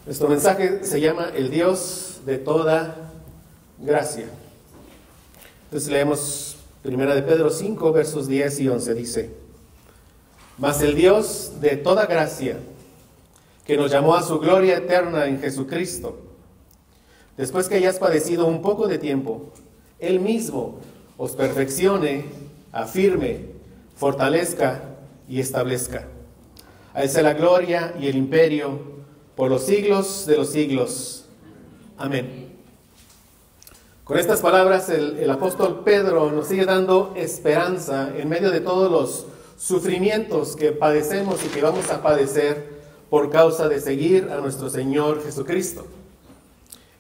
Nuestro mensaje se llama El Dios de toda gracia. Entonces leemos 1 de Pedro 5, versos 10 y 11. Dice: Mas el Dios de toda gracia, que nos llamó a su gloria eterna en Jesucristo, después que hayas padecido un poco de tiempo, Él mismo os perfeccione, afirme, fortalezca y establezca. A Él sea la gloria y el imperio por los siglos de los siglos. Amén. Con estas palabras el apóstol Pedro nos sigue dando esperanza en medio de todos los sufrimientos que padecemos y que vamos a padecer por causa de seguir a nuestro Señor Jesucristo.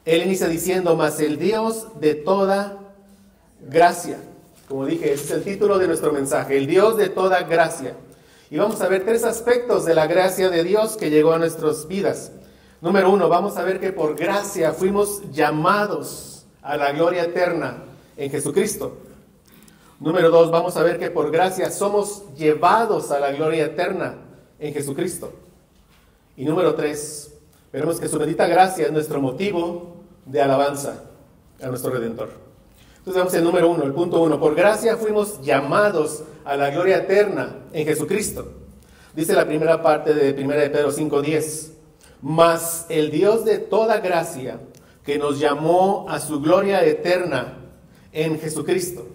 Él inicia diciendo: mas el Dios de toda gracia. Como dije, ese es el título de nuestro mensaje, el Dios de toda gracia. Y vamos a ver tres aspectos de la gracia de Dios que llegó a nuestras vidas. Número uno, vamos a ver que por gracia fuimos llamados a la gloria eterna en Jesucristo. Número dos, vamos a ver que por gracia somos llevados a la gloria eterna en Jesucristo. Y número tres, veremos que su bendita gracia es nuestro motivo de alabanza a nuestro Redentor. Entonces vamos al número uno, el punto uno. Por gracia fuimos llamados a la gloria eterna en Jesucristo. Dice la primera parte de 1 de Pedro 5:10. Mas el Dios de toda gracia, que nos llamó a su gloria eterna en Jesucristo.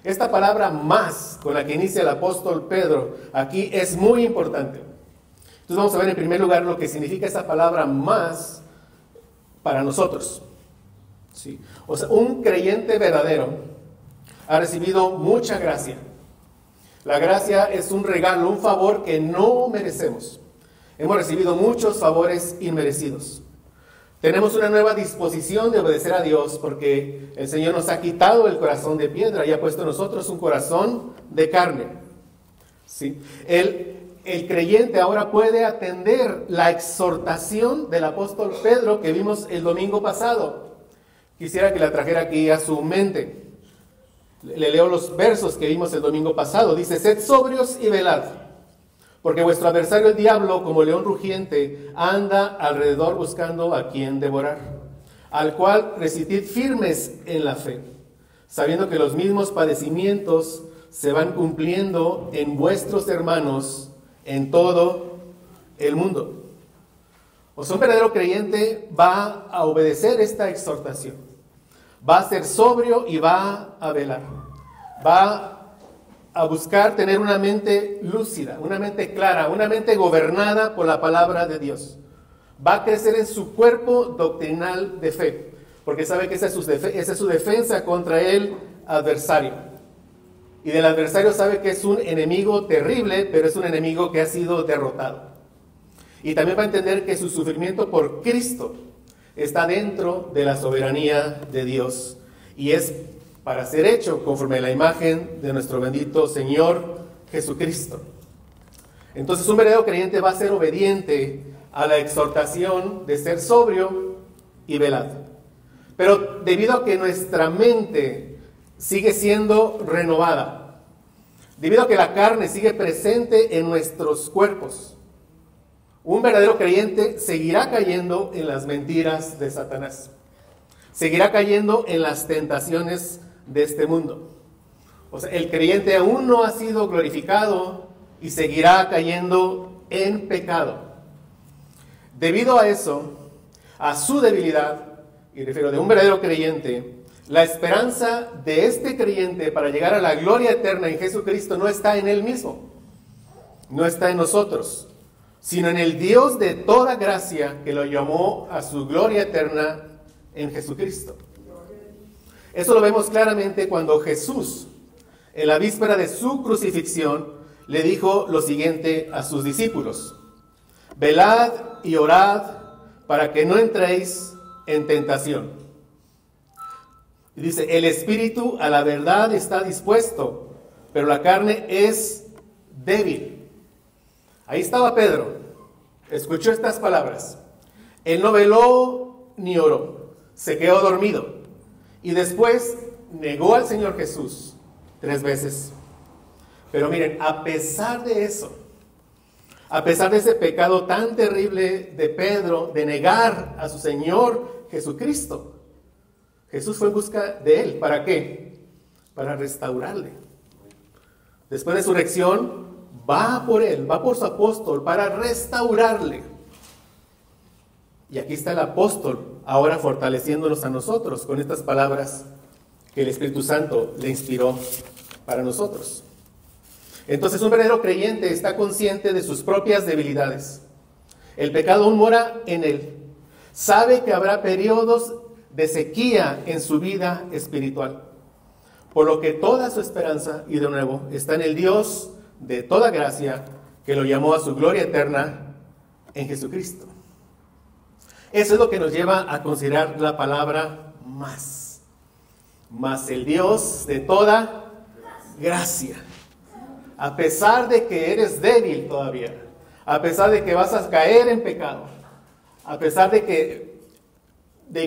Esta palabra más, con la que inicia el apóstol Pedro, aquí es muy importante. Entonces vamos a ver en primer lugar lo que significa esta palabra más para nosotros. Sí. O sea, un creyente verdadero ha recibido mucha gracia. La gracia es un regalo, un favor que no merecemos. Hemos recibido muchos favores inmerecidos. Tenemos una nueva disposición de obedecer a Dios porque el Señor nos ha quitado el corazón de piedra y ha puesto en nosotros un corazón de carne. ¿Sí? El creyente ahora puede atender la exhortación del apóstol Pedro que vimos el domingo pasado. Quisiera que la trajera aquí a su mente. Le leo los versos que vimos el domingo pasado. Dice: sed sobrios y velad, porque vuestro adversario el diablo, como león rugiente, anda alrededor buscando a quien devorar, al cual resistid firmes en la fe, sabiendo que los mismos padecimientos se van cumpliendo en vuestros hermanos en todo el mundo. O sea, un verdadero creyente va a obedecer esta exhortación, va a ser sobrio y va a velar, va a buscar tener una mente lúcida, una mente clara, una mente gobernada por la palabra de Dios. Va a crecer en su cuerpo doctrinal de fe, porque sabe que esa es su defensa contra el adversario. Y del adversario sabe que es un enemigo terrible, pero es un enemigo que ha sido derrotado. Y también va a entender que su sufrimiento por Cristo está dentro de la soberanía de Dios y es para ser hecho conforme a la imagen de nuestro bendito Señor Jesucristo. Entonces un verdadero creyente va a ser obediente a la exhortación de ser sobrio y velado. Pero debido a que nuestra mente sigue siendo renovada, debido a que la carne sigue presente en nuestros cuerpos, un verdadero creyente seguirá cayendo en las mentiras de Satanás. Seguirá cayendo en las tentaciones de este mundo. O sea, el creyente aún no ha sido glorificado y seguirá cayendo en pecado. Debido a eso, a su debilidad, y refiero de un verdadero creyente, la esperanza de este creyente para llegar a la gloria eterna en Jesucristo no está en él mismo, no está en nosotros, sino en el Dios de toda gracia que lo llamó a su gloria eterna en Jesucristo. Eso lo vemos claramente cuando Jesús, en la víspera de su crucifixión, le dijo lo siguiente a sus discípulos: velad y orad para que no entréis en tentación. Y dice: el espíritu a la verdad está dispuesto, pero la carne es débil. Ahí estaba Pedro, escuchó estas palabras. Él no veló ni oró, se quedó dormido. Y después negó al Señor Jesús 3 veces. Pero miren, a pesar de eso, A pesar de ese pecado tan terrible de Pedro, de negar a su Señor Jesucristo, Jesús fue en busca de él. ¿Para qué? Para restaurarle. Después de su resurrección, va por él, va por su apóstol para restaurarle. Y aquí está el apóstol, ahora fortaleciéndonos a nosotros con estas palabras que el Espíritu Santo le inspiró para nosotros. Entonces, un verdadero creyente está consciente de sus propias debilidades. El pecado aún mora en él. Sabe que habrá periodos de sequía en su vida espiritual. Por lo que toda su esperanza, y de nuevo, está en el Dios de toda gracia, que lo llamó a su gloria eterna en Jesucristo. Eso es lo que nos lleva a considerar la palabra más. Más el Dios de toda gracia. A pesar de que eres débil todavía, a pesar de que vas a caer en pecado, a pesar de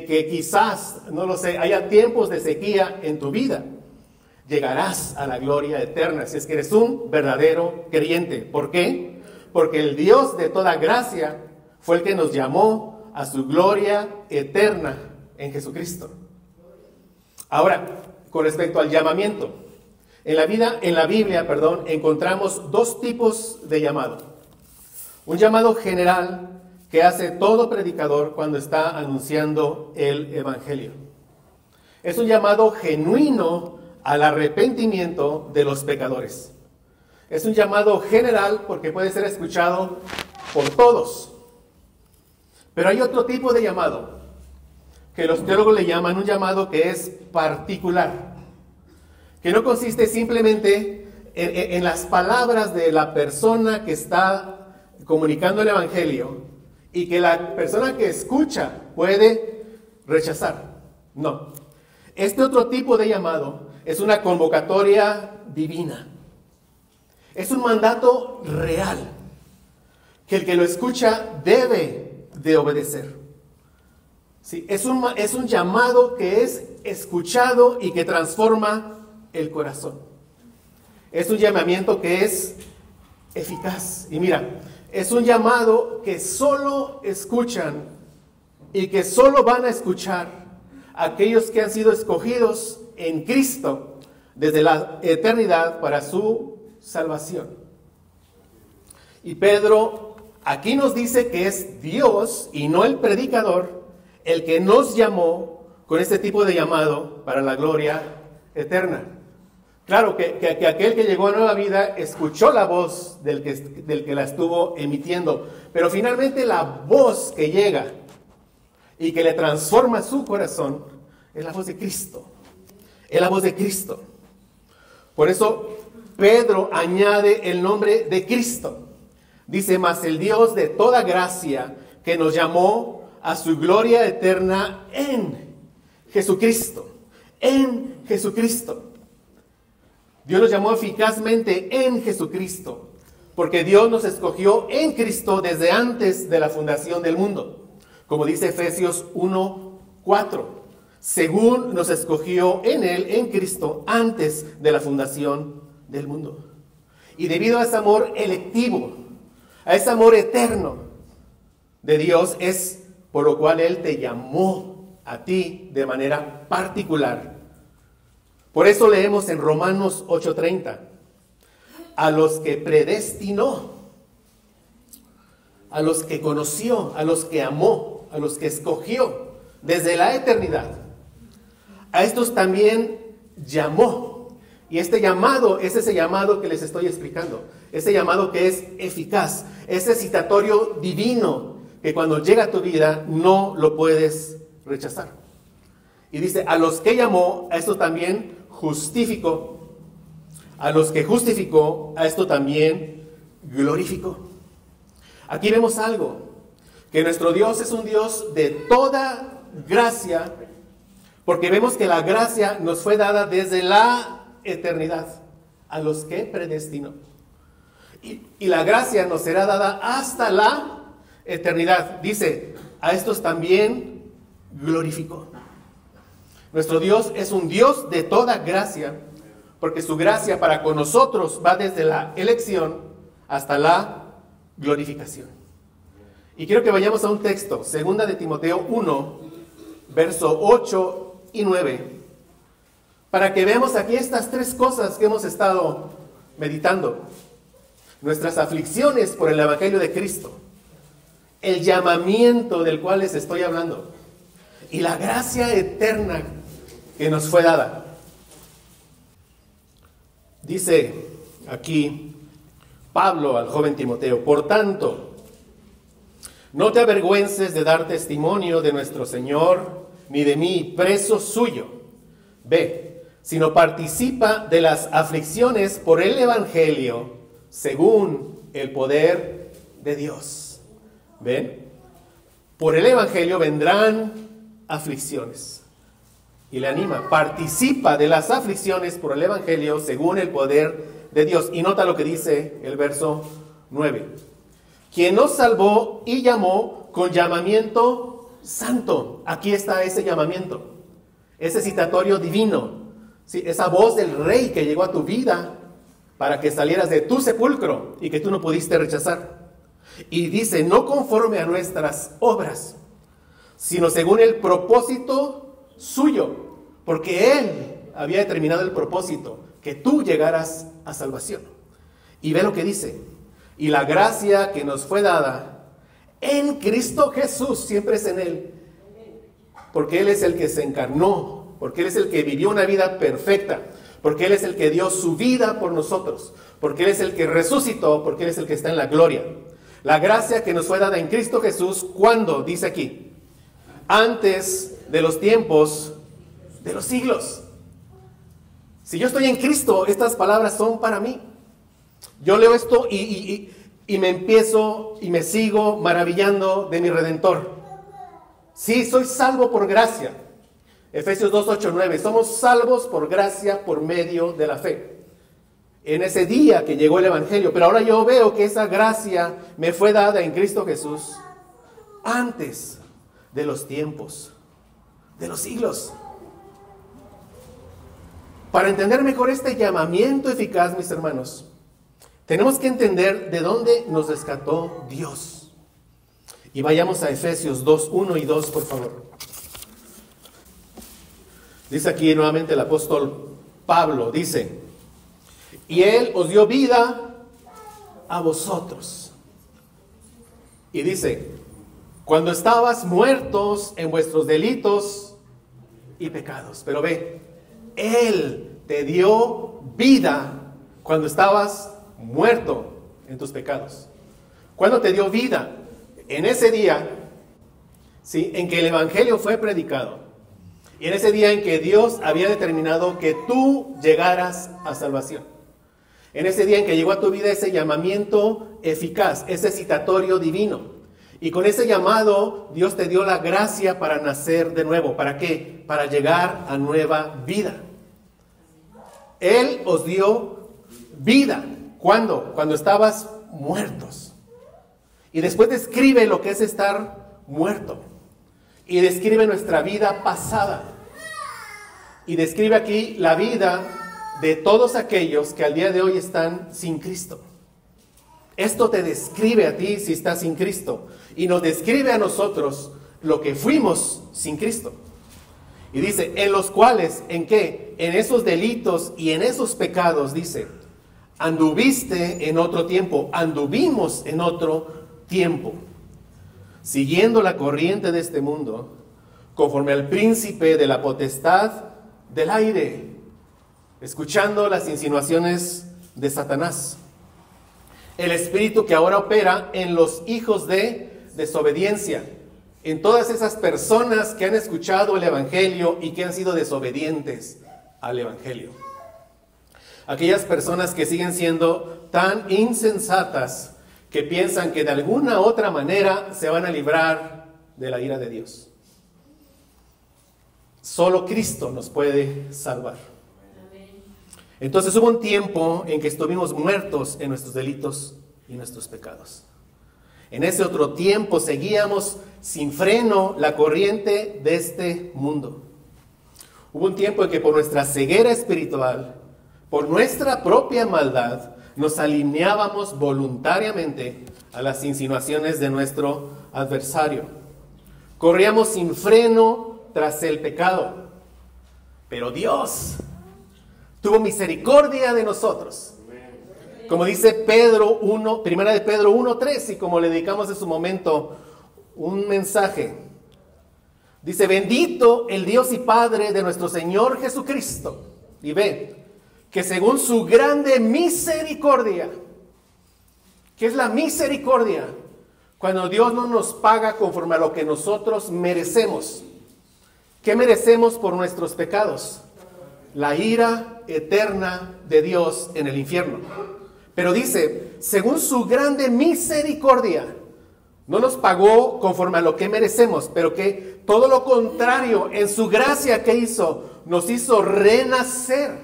que quizás, no lo sé, haya tiempos de sequía en tu vida, llegarás a la gloria eterna si es que eres un verdadero creyente. ¿Por qué? Porque el Dios de toda gracia fue el que nos llamó a su gloria eterna en Jesucristo. Ahora, con respecto al llamamiento, en la Biblia, encontramos dos tipos de llamado. Un llamado general que hace todo predicador cuando está anunciando el evangelio. Es un llamado genuino al arrepentimiento de los pecadores. Es un llamado general porque puede ser escuchado por todos. Pero hay otro tipo de llamado que los teólogos le llaman un llamado que es particular, que no consiste simplemente en las palabras de la persona que está comunicando el evangelio y que la persona que escucha puede rechazar. No. Este otro tipo de llamado es una convocatoria divina. Es un mandato real que el que lo escucha debe de obedecer. Sí, es un llamado que es escuchado y que transforma el corazón. Es un llamamiento que es eficaz. Y mira, es un llamado que solo escuchan y que solo van a escuchar aquellos que han sido escogidos en Cristo desde la eternidad para su salvación. Y Pedro aquí nos dice que es Dios y no el predicador el que nos llamó con este tipo de llamado para la gloria eterna. Claro que aquel que llegó a nueva vida escuchó la voz del que la estuvo emitiendo, pero finalmente la voz que llega y que le transforma su corazón es la voz de Cristo. Es la voz de Cristo. Por eso Pedro añade el nombre de Cristo. Dice, mas el Dios de toda gracia que nos llamó a su gloria eterna en Jesucristo. En Jesucristo. Dios nos llamó eficazmente en Jesucristo, porque Dios nos escogió en Cristo desde antes de la fundación del mundo. Como dice Efesios 1:4, según nos escogió en Él, en Cristo, antes de la fundación del mundo. Y debido a ese amor electivo, a ese amor eterno de Dios, es por lo cual Él te llamó a ti de manera particular. Por eso leemos en Romanos 8:30, a los que predestinó, a los que conoció, a los que amó, a los que escogió desde la eternidad, a estos también llamó. Y este llamado es ese llamado que les estoy explicando, ese llamado que es eficaz, ese citatorio divino que cuando llega a tu vida no lo puedes rechazar. Y dice, a los que llamó, a estos también justificó, a los que justificó, a esto también glorificó. Aquí vemos algo, que nuestro Dios es un Dios de toda gracia, porque vemos que la gracia nos fue dada desde la eternidad, a los que predestinó. Y la gracia nos será dada hasta la eternidad. Dice, a estos también glorificó. Nuestro Dios es un Dios de toda gracia, porque su gracia para con nosotros va desde la elección hasta la glorificación. Y quiero que vayamos a un texto, 2 de Timoteo 1, verso 8 y 9, para que veamos aquí estas tres cosas que hemos estado meditando. Nuestras aflicciones por el Evangelio de Cristo, el llamamiento del cual les estoy hablando, y la gracia eterna que nos fue dada. Dice aquí Pablo al joven Timoteo: por tanto, no te avergüences de dar testimonio de nuestro Señor, ni de mí, preso suyo. Ve, sino participa de las aflicciones por el Evangelio, según el poder de Dios. ¿Ven? Por el Evangelio vendrán aflicciones. Y le anima: participa de las aflicciones por el Evangelio, según el poder de Dios. Y nota lo que dice el verso 9. Quien nos salvó y llamó con llamamiento santo. Aquí está ese llamamiento, ese citatorio divino, ¿sí? Esa voz del Rey que llegó a tu vida para que salieras de tu sepulcro y que tú no pudiste rechazar. Y dice: no conforme a nuestras obras, sino según el propósito suyo, porque Él había determinado el propósito, que tú llegaras a salvación. Y ve lo que dice: y la gracia que nos fue dada en Cristo Jesús, siempre es en Él, porque Él es el que se encarnó, porque Él es el que vivió una vida perfecta, porque Él es el que dio su vida por nosotros, porque Él es el que resucitó, porque Él es el que está en la gloria. La gracia que nos fue dada en Cristo Jesús, ¿cuándo? Dice aquí: antes de los tiempos de los siglos. Si yo estoy en Cristo, estas palabras son para mí. Yo leo esto y me empiezo y me sigo maravillando de mi Redentor. Sí, soy salvo por gracia. Efesios 2, 8, 9. Somos salvos por gracia por medio de la fe. En ese día que llegó el Evangelio. Pero ahora yo veo que esa gracia me fue dada en Cristo Jesús antes de los tiempos de los siglos. Para entender mejor este llamamiento eficaz, mis hermanos, tenemos que entender de dónde nos rescató Dios. Y vayamos a Efesios 2, 1 y 2, por favor. Dice aquí nuevamente el apóstol Pablo, dice: y Él os dio vida a vosotros. Y dice: cuando estabas muertos en vuestros delitos y pecados. Pero ve, Él te dio vida cuando estabas muerto en tus pecados. ¿Cuándo te dio vida? En ese día, ¿sí?, en que el Evangelio fue predicado. Y en ese día en que Dios había determinado que tú llegaras a salvación. En ese día en que llegó a tu vida ese llamamiento eficaz, ese citatorio divino. Y con ese llamado Dios te dio la gracia para nacer de nuevo. ¿Para qué? Para llegar a nueva vida. Él os dio vida. ¿Cuándo? Cuando estabas muertos. Y después describe lo que es estar muerto. Y describe nuestra vida pasada. Y describe aquí la vida de todos aquellos que al día de hoy están sin Cristo. Esto te describe a ti si estás sin Cristo. Y nos describe a nosotros lo que fuimos sin Cristo. Y dice: en los cuales, ¿en qué? En esos delitos y en esos pecados, dice, anduviste en otro tiempo, anduvimos en otro tiempo, siguiendo la corriente de este mundo, conforme al príncipe de la potestad del aire, escuchando las insinuaciones de Satanás, el espíritu que ahora opera en los hijos de desobediencia, en todas esas personas que han escuchado el Evangelio y que han sido desobedientes al Evangelio. Aquellas personas que siguen siendo tan insensatas que piensan que de alguna otra manera se van a librar de la ira de Dios. Solo Cristo nos puede salvar. Entonces hubo un tiempo en que estuvimos muertos en nuestros delitos y nuestros pecados. En ese otro tiempo seguíamos sin freno la corriente de este mundo. Hubo un tiempo en que por nuestra ceguera espiritual, por nuestra propia maldad, nos alineábamos voluntariamente a las insinuaciones de nuestro adversario. Corríamos sin freno tras el pecado. Pero Dios tuvo misericordia de nosotros. Como dice Pedro 1, primera de Pedro 1:3, y como le dedicamos en su momento un mensaje. Dice, bendito el Dios y Padre de nuestro Señor Jesucristo. Y ve, que según su grande misericordia, ¿qué es la misericordia? Cuando Dios no nos paga conforme a lo que nosotros merecemos. ¿Qué merecemos por nuestros pecados? La ira eterna de Dios en el infierno. Pero dice, según su grande misericordia, no nos pagó conforme a lo que merecemos, pero que todo lo contrario, en su gracia que hizo, nos hizo renacer.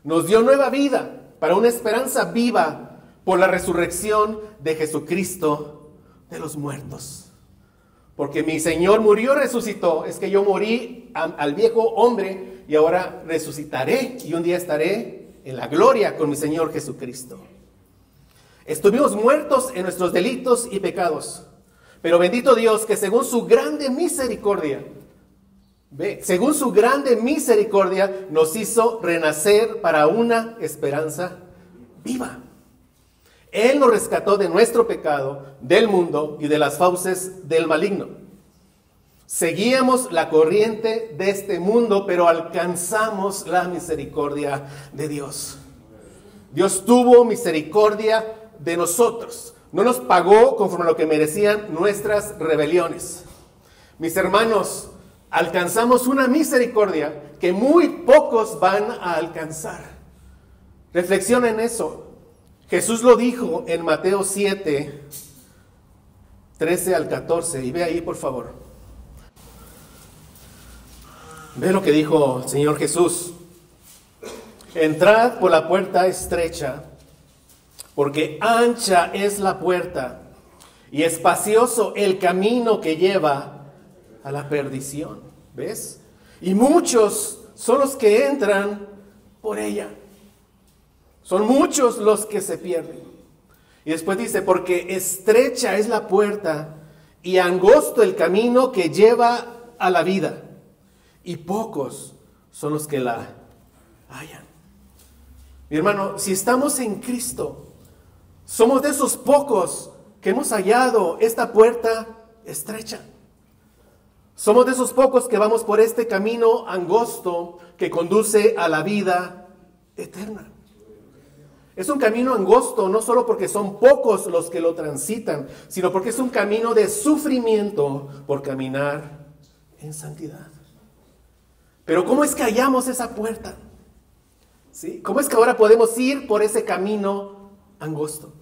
Nos dio nueva vida para una esperanza viva por la resurrección de Jesucristo de los muertos. Porque mi Señor murió, resucitó. Es que yo morí al viejo hombre y ahora resucitaré y un día estaré en la gloria con mi Señor Jesucristo. Estuvimos muertos en nuestros delitos y pecados, pero bendito Dios que según su grande misericordia, según su grande misericordia nos hizo renacer para una esperanza viva. Él nos rescató de nuestro pecado, del mundo y de las fauces del maligno. Seguíamos la corriente de este mundo, pero alcanzamos la misericordia de Dios. Dios tuvo misericordia de nosotros. No nos pagó conforme a lo que merecían nuestras rebeliones. Mis hermanos, alcanzamos una misericordia que muy pocos van a alcanzar. Reflexiona en eso. Jesús lo dijo en Mateo 7, 13 al 14. Y ve ahí, por favor. Ve lo que dijo el Señor Jesús. Entrad por la puerta estrecha, porque ancha es la puerta y espacioso el camino que lleva a la perdición. ¿Ves? Y muchos son los que entran por ella. Son muchos los que se pierden. Y después dice, porque estrecha es la puerta y angosto el camino que lleva a la vida. Y pocos son los que la hallan. Mi hermano, si estamos en Cristo, somos de esos pocos que hemos hallado esta puerta estrecha. Somos de esos pocos que vamos por este camino angosto que conduce a la vida eterna. Es un camino angosto no solo porque son pocos los que lo transitan, sino porque es un camino de sufrimiento por caminar en santidad. Pero ¿cómo es que hallamos esa puerta? ¿Sí? ¿Cómo es que ahora podemos ir por ese camino angosto?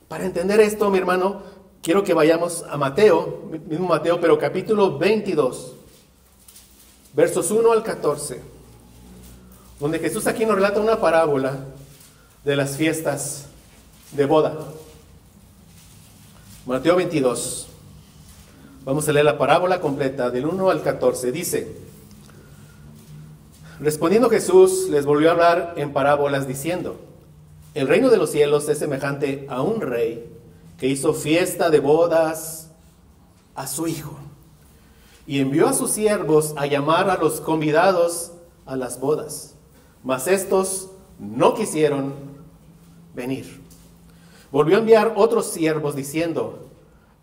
Para entender esto, mi hermano, quiero que vayamos a Mateo, mismo Mateo, pero capítulo 22, versos 1 al 14, donde Jesús aquí nos relata una parábola de las fiestas de boda. Mateo 22. Vamos a leer la parábola completa del 1 al 14. Dice: respondiendo Jesús, les volvió a hablar en parábolas diciendo: el reino de los cielos es semejante a un rey que hizo fiesta de bodas a su hijo, y envió a sus siervos a llamar a los convidados a las bodas, mas estos no quisieron venir. Volvió a enviar otros siervos diciendo: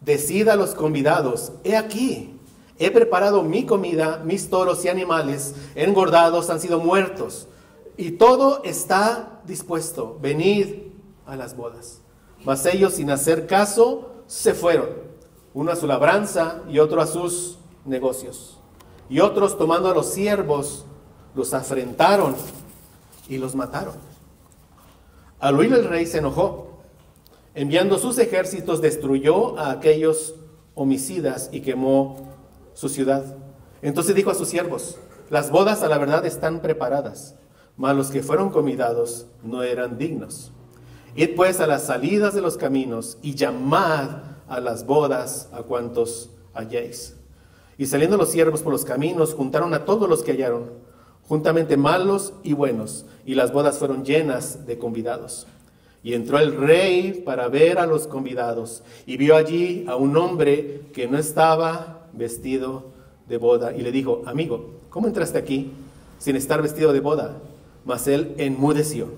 decid a los convidados, he aquí, he preparado mi comida, mis toros y animales engordados han sido muertos, y todo está dispuesto, venid a las bodas. Mas ellos, sin hacer caso, se fueron, uno a su labranza y otro a sus negocios. Y otros, tomando a los siervos, los afrentaron y los mataron. Al oír el rey se enojó, enviando sus ejércitos destruyó a aquellos homicidas y quemó su ciudad. Entonces dijo a sus siervos: las bodas a la verdad están preparadas, mas los que fueron convidados no eran dignos. Id pues a las salidas de los caminos y llamad a las bodas a cuantos halléis. Y saliendo los siervos por los caminos, juntaron a todos los que hallaron, juntamente malos y buenos, y las bodas fueron llenas de convidados. Y entró el rey para ver a los convidados, y vio allí a un hombre que no estaba vestido de boda, y le dijo: amigo, ¿cómo entraste aquí sin estar vestido de boda? Mas él enmudeció.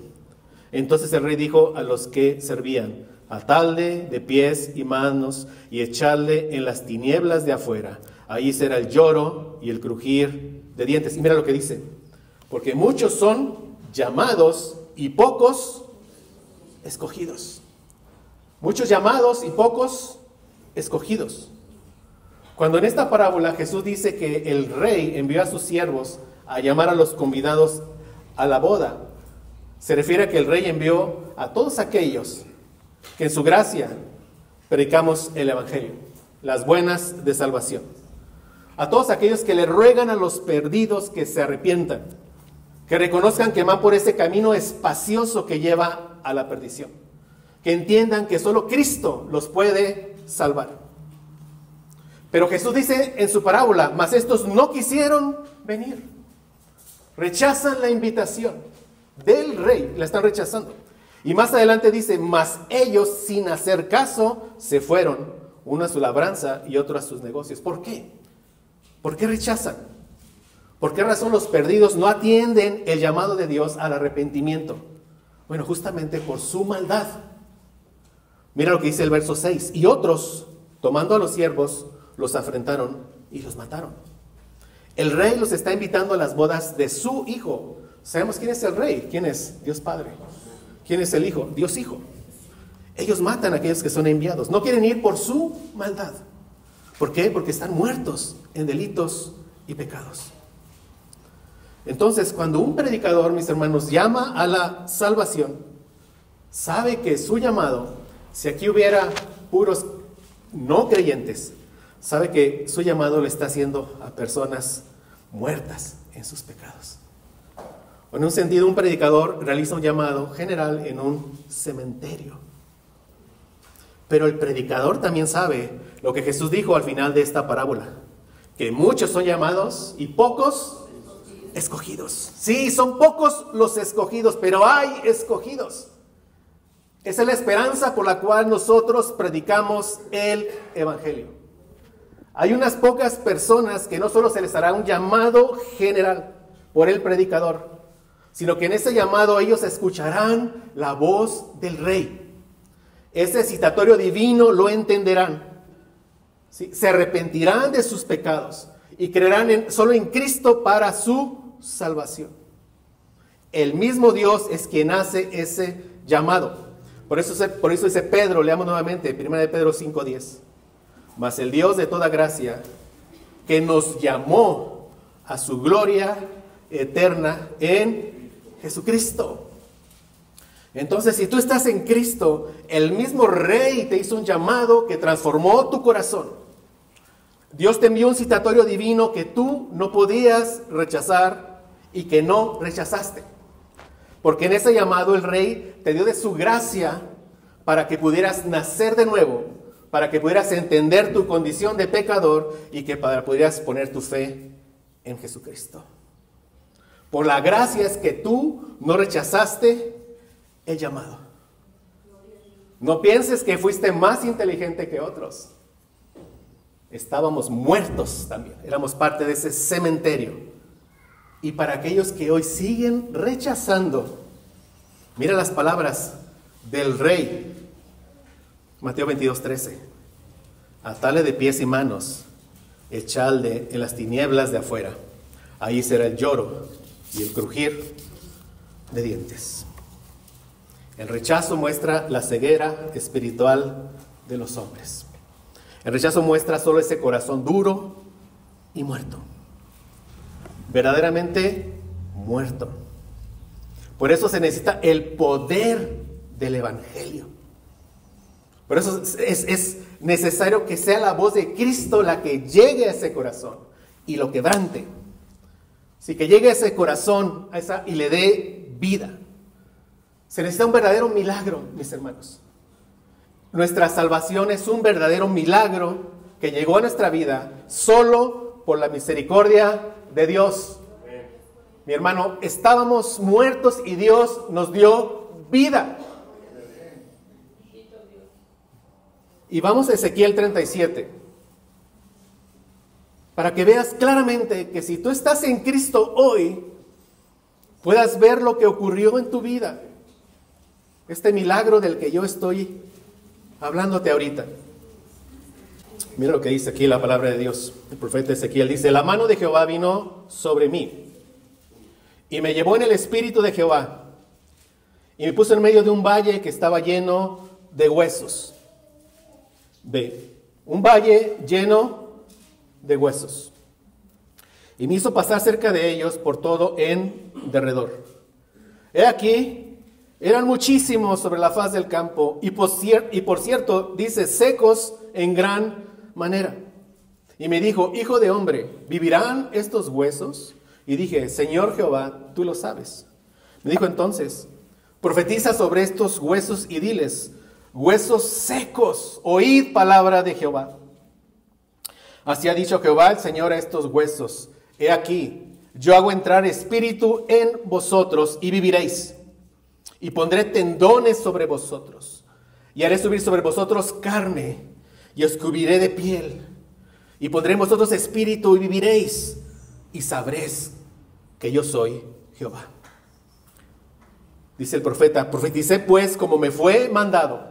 Entonces el rey dijo a los que servían: atadle de pies y manos y echadle en las tinieblas de afuera. Ahí será el lloro y el crujir de dientes. Y mira lo que dice: porque muchos son llamados y pocos escogidos. Muchos llamados y pocos escogidos. Cuando en esta parábola Jesús dice que el rey envió a sus siervos a llamar a los convidados a la boda, se refiere a que el rey envió a todos aquellos que en su gracia predicamos el evangelio, las buenas de salvación. A todos aquellos que le ruegan a los perdidos que se arrepientan, que reconozcan que van por ese camino espacioso que lleva a la perdición, que entiendan que solo Cristo los puede salvar. Pero Jesús dice en su parábola: mas estos no quisieron venir. Rechazan la invitación del rey, la están rechazando. Y más adelante dice: mas ellos, sin hacer caso, se fueron, uno a su labranza y otro a sus negocios. ¿Por qué? ¿Por qué rechazan? ¿Por qué razón los perdidos no atienden el llamado de Dios al arrepentimiento? Bueno, justamente por su maldad. Mira lo que dice el verso 6. Y otros, tomando a los siervos, los afrentaron y los mataron. El rey los está invitando a las bodas de su hijo. ¿Sabemos quién es el rey? ¿Quién es? Dios Padre. ¿Quién es el hijo? Dios Hijo. Ellos matan a aquellos que son enviados. No quieren ir por su maldad. ¿Por qué? Porque están muertos en delitos y pecados. Entonces, cuando un predicador, mis hermanos, llama a la salvación, sabe que su llamado, si aquí hubiera puros no creyentes, sabe que su llamado le está haciendo a personas muertas en sus pecados. En un sentido, un predicador realiza un llamado general en un cementerio. Pero el predicador también sabe lo que Jesús dijo al final de esta parábola, que muchos son llamados y pocos escogidos. Sí, son pocos los escogidos, pero hay escogidos. Esa es la esperanza por la cual nosotros predicamos el evangelio. Hay unas pocas personas que no solo se les hará un llamado general por el predicador, sino que en ese llamado ellos escucharán la voz del rey. Ese citatorio divino lo entenderán. ¿Sí? Se arrepentirán de sus pecados y creerán solo en Cristo para su salvación. El mismo Dios es quien hace ese llamado. Por eso dice Pedro, leamos nuevamente, 1 de Pedro 5:10. Mas el Dios de toda gracia, que nos llamó a su gloria eterna en Jesucristo. Entonces, si tú estás en Cristo, el mismo Rey te hizo un llamado que transformó tu corazón. Dios te envió un citatorio divino que tú no podías rechazar y que no rechazaste. Porque en ese llamado el Rey te dio de su gracia para que pudieras nacer de nuevo, para que pudieras entender tu condición de pecador y que pudieras poner tu fe en Jesucristo. Por la gracia es que tú no rechazaste el llamado. No pienses que fuiste más inteligente que otros. Estábamos muertos también, éramos parte de ese cementerio. Y para aquellos que hoy siguen rechazando, mira las palabras del Rey. Mateo 22:13. Atale de pies y manos, echadle en las tinieblas de afuera. Ahí será el lloro y el crujir de dientes. El rechazo muestra la ceguera espiritual de los hombres. El rechazo muestra solo ese corazón duro y muerto. Verdaderamente muerto. Por eso se necesita el poder del evangelio. Por eso es necesario que sea la voz de Cristo la que llegue a ese corazón y lo quebrante. Sí, que llegue a ese corazón y le dé vida. Se necesita un verdadero milagro, mis hermanos. Nuestra salvación es un verdadero milagro que llegó a nuestra vida solo por la misericordia de Dios. Mi hermano, estábamos muertos y Dios nos dio vida. Y vamos a Ezequiel 37. Para que veas claramente que si tú estás en Cristo hoy, puedas ver lo que ocurrió en tu vida. Este milagro del que yo estoy hablándote ahorita. Mira lo que dice aquí la palabra de Dios. El profeta Ezequiel dice: la mano de Jehová vino sobre mí y me llevó en el espíritu de Jehová y me puso en medio de un valle que estaba lleno de huesos. Ve, un valle lleno de huesos. Y me hizo pasar cerca de ellos por todo en derredor. He aquí, eran muchísimos sobre la faz del campo, y por cierto, dice, secos en gran manera. Y me dijo: hijo de hombre, ¿vivirán estos huesos? Y dije: Señor Jehová, tú lo sabes. Me dijo entonces: profetiza sobre estos huesos y diles: huesos secos, oíd palabra de Jehová. Así ha dicho Jehová el Señor a estos huesos: he aquí, yo hago entrar espíritu en vosotros y viviréis. Y pondré tendones sobre vosotros, y haré subir sobre vosotros carne, y os cubriré de piel. Y pondré en vosotros espíritu y viviréis, y sabréis que yo soy Jehová. Dice el profeta: profeticé pues como me fue mandado.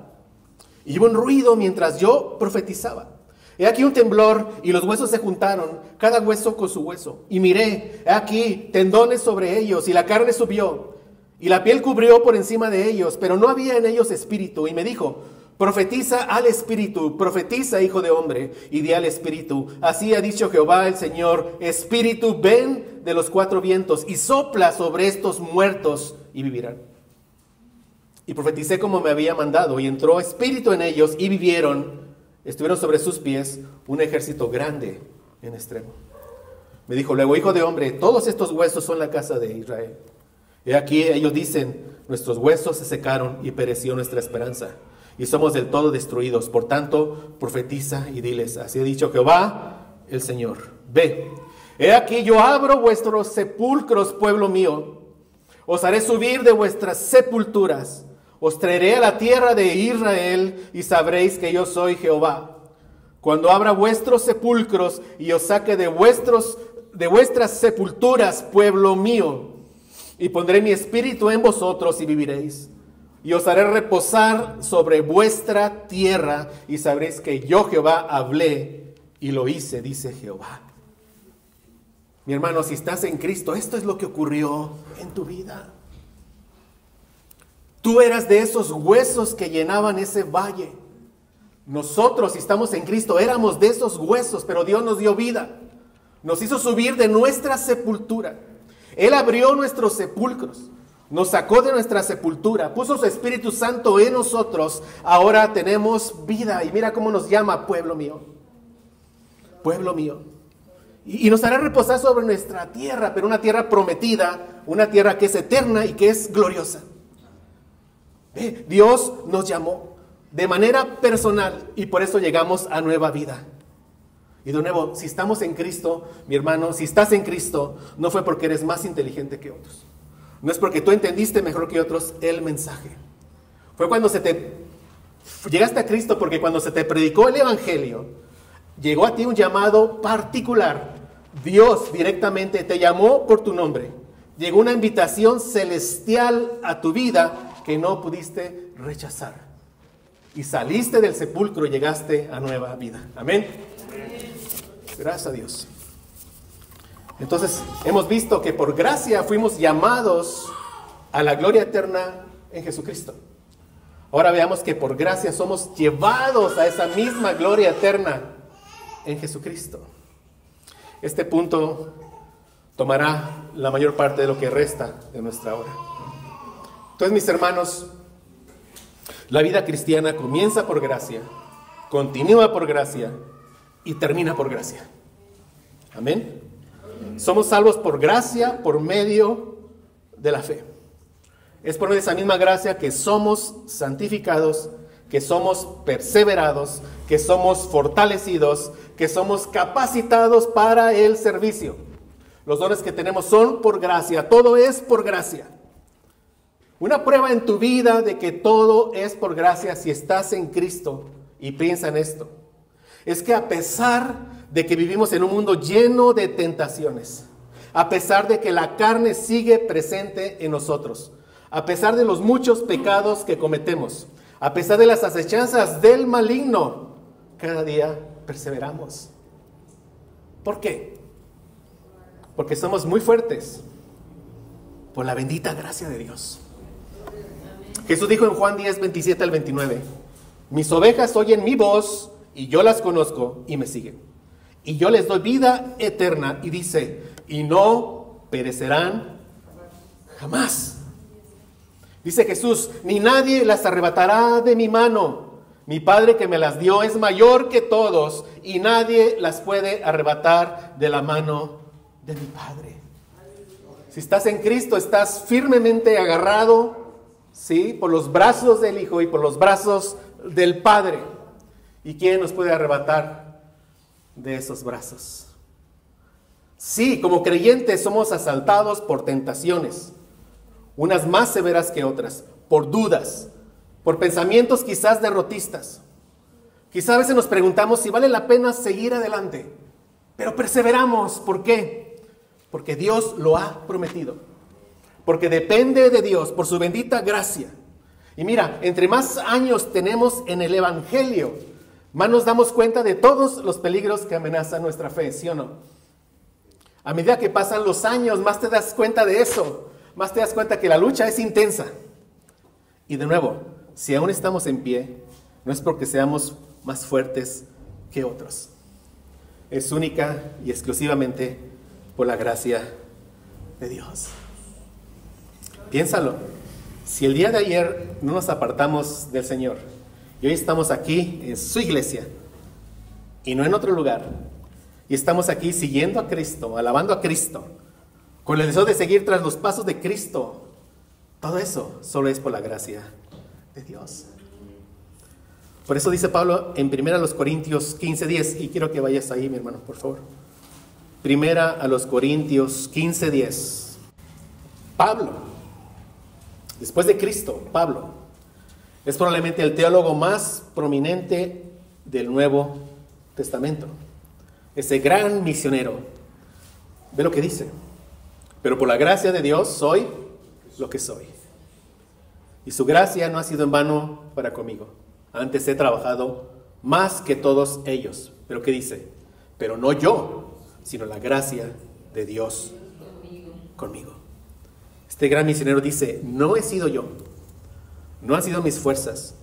Y hubo un ruido mientras yo profetizaba. He aquí un temblor, y los huesos se juntaron, cada hueso con su hueso. Y miré, he aquí tendones sobre ellos, y la carne subió, y la piel cubrió por encima de ellos, pero no había en ellos espíritu. Y me dijo: profetiza al espíritu, profetiza, hijo de hombre, y di al espíritu: así ha dicho Jehová el Señor, espíritu, ven de los cuatro vientos, y sopla sobre estos muertos, y vivirán. Y profeticé como me había mandado, y entró espíritu en ellos, y vivieron. Estuvieron sobre sus pies un ejército grande en extremo. Me dijo luego: hijo de hombre, todos estos huesos son la casa de Israel. Y aquí ellos dicen: nuestros huesos se secaron y pereció nuestra esperanza, y somos del todo destruidos. Por tanto, profetiza y diles: así ha dicho Jehová el Señor. Ve, he aquí yo abro vuestros sepulcros, pueblo mío. Os haré subir de vuestras sepulturas. Os traeré a la tierra de Israel, y sabréis que yo soy Jehová. Cuando abra vuestros sepulcros y os saque de vuestras sepulturas, pueblo mío, y pondré mi espíritu en vosotros y viviréis. Y os haré reposar sobre vuestra tierra, y sabréis que yo Jehová hablé y lo hice, dice Jehová. Mi hermano, si estás en Cristo, esto es lo que ocurrió en tu vida. Tú eras de esos huesos que llenaban ese valle. Nosotros, si estamos en Cristo, éramos de esos huesos, pero Dios nos dio vida. Nos hizo subir de nuestra sepultura. Él abrió nuestros sepulcros, nos sacó de nuestra sepultura, puso su Espíritu Santo en nosotros. Ahora tenemos vida, y mira cómo nos llama: pueblo mío. Pueblo mío. Y nos hará reposar sobre nuestra tierra, pero una tierra prometida, una tierra que es eterna y que es gloriosa. Dios nos llamó de manera personal, y por eso llegamos a nueva vida. Y de nuevo, si estamos en Cristo, mi hermano, si estás en Cristo, no fue porque eres más inteligente que otros. No es porque tú entendiste mejor que otros el mensaje. Fue cuando llegaste a Cristo, porque cuando se te predicó el Evangelio, llegó a ti un llamado particular. Dios directamente te llamó por tu nombre. Llegó una invitación celestial a tu vida que no pudiste rechazar. Y saliste del sepulcro y llegaste a nueva vida. Amén. Gracias a Dios. Entonces, hemos visto que por gracia fuimos llamados a la gloria eterna en Jesucristo. Ahora veamos que por gracia somos llevados a esa misma gloria eterna en Jesucristo. Este punto tomará la mayor parte de lo que resta de nuestra hora. Entonces, mis hermanos, la vida cristiana comienza por gracia, continúa por gracia y termina por gracia. Amén. Somos salvos por gracia, por medio de la fe. Es por medio de esa misma gracia que somos santificados, que somos perseverados, que somos fortalecidos, que somos capacitados para el servicio. Los dones que tenemos son por gracia. Todo es por gracia. Una prueba en tu vida de que todo es por gracia si estás en Cristo, y piensa en esto, es que a pesar de que vivimos en un mundo lleno de tentaciones, a pesar de que la carne sigue presente en nosotros, a pesar de los muchos pecados que cometemos, a pesar de las acechanzas del maligno, cada día perseveramos. ¿Por qué? Porque somos muy fuertes por la bendita gracia de Dios. Jesús dijo en Juan 10, 27 al 29, mis ovejas oyen mi voz y yo las conozco y me siguen. Y yo les doy vida eterna, y dice, y no perecerán jamás. Dice Jesús, ni nadie las arrebatará de mi mano. Mi Padre que me las dio es mayor que todos, y nadie las puede arrebatar de la mano de mi Padre. Si estás en Cristo, estás firmemente agarrado, ¿sí?, por los brazos del Hijo y por los brazos del Padre. ¿Y quién nos puede arrebatar de esos brazos? Sí, como creyentes somos asaltados por tentaciones, unas más severas que otras, por dudas, por pensamientos quizás derrotistas. Quizás a veces nos preguntamos si vale la pena seguir adelante, pero perseveramos. ¿Por qué? Porque Dios lo ha prometido, porque depende de Dios por su bendita gracia. Y mira, entre más años tenemos en el Evangelio, más nos damos cuenta de todos los peligros que amenazan nuestra fe, ¿sí o no? A medida que pasan los años, más te das cuenta de eso, más te das cuenta que la lucha es intensa. Y de nuevo, si aún estamos en pie, no es porque seamos más fuertes que otros. Es única y exclusivamente por la gracia de Dios. Piénsalo, si el día de ayer no nos apartamos del Señor y hoy estamos aquí en su iglesia y no en otro lugar, y estamos aquí siguiendo a Cristo, alabando a Cristo, con el deseo de seguir tras los pasos de Cristo, todo eso solo es por la gracia de Dios. Por eso dice Pablo en 1 Corintios 15:10, y quiero que vayas ahí, mi hermano, por favor. 1 Corintios 15:10. Pablo, después de Cristo, Pablo es probablemente el teólogo más prominente del Nuevo Testamento. Ese gran misionero. Ve lo que dice. Pero por la gracia de Dios soy lo que soy. Y su gracia no ha sido en vano para conmigo. Antes he trabajado más que todos ellos. Pero ¿qué dice? Pero no yo, sino la gracia de Dios conmigo. Este gran misionero dice, no he sido yo, no han sido mis fuerzas,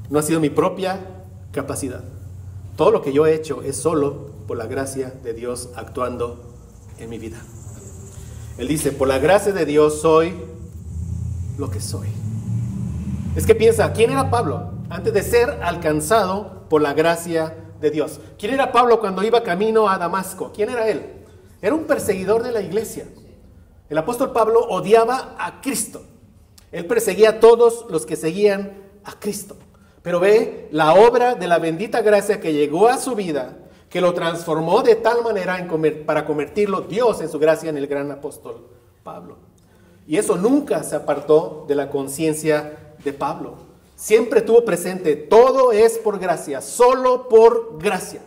no ha sido mi propia capacidad. Todo lo que yo he hecho es solo por la gracia de Dios actuando en mi vida. Él dice, por la gracia de Dios soy lo que soy. Es que piensa, ¿quién era Pablo antes de ser alcanzado por la gracia de Dios? ¿Quién era Pablo cuando iba camino a Damasco? ¿Quién era él? Era un perseguidor de la iglesia. El apóstol Pablo odiaba a Cristo. Él perseguía a todos los que seguían a Cristo. Pero ve la obra de la bendita gracia que llegó a su vida, que lo transformó de tal manera para convertirlo Dios en su gracia en el gran apóstol Pablo. Y eso nunca se apartó de la conciencia de Pablo. Siempre tuvo presente, todo es por gracia, solo por gracia.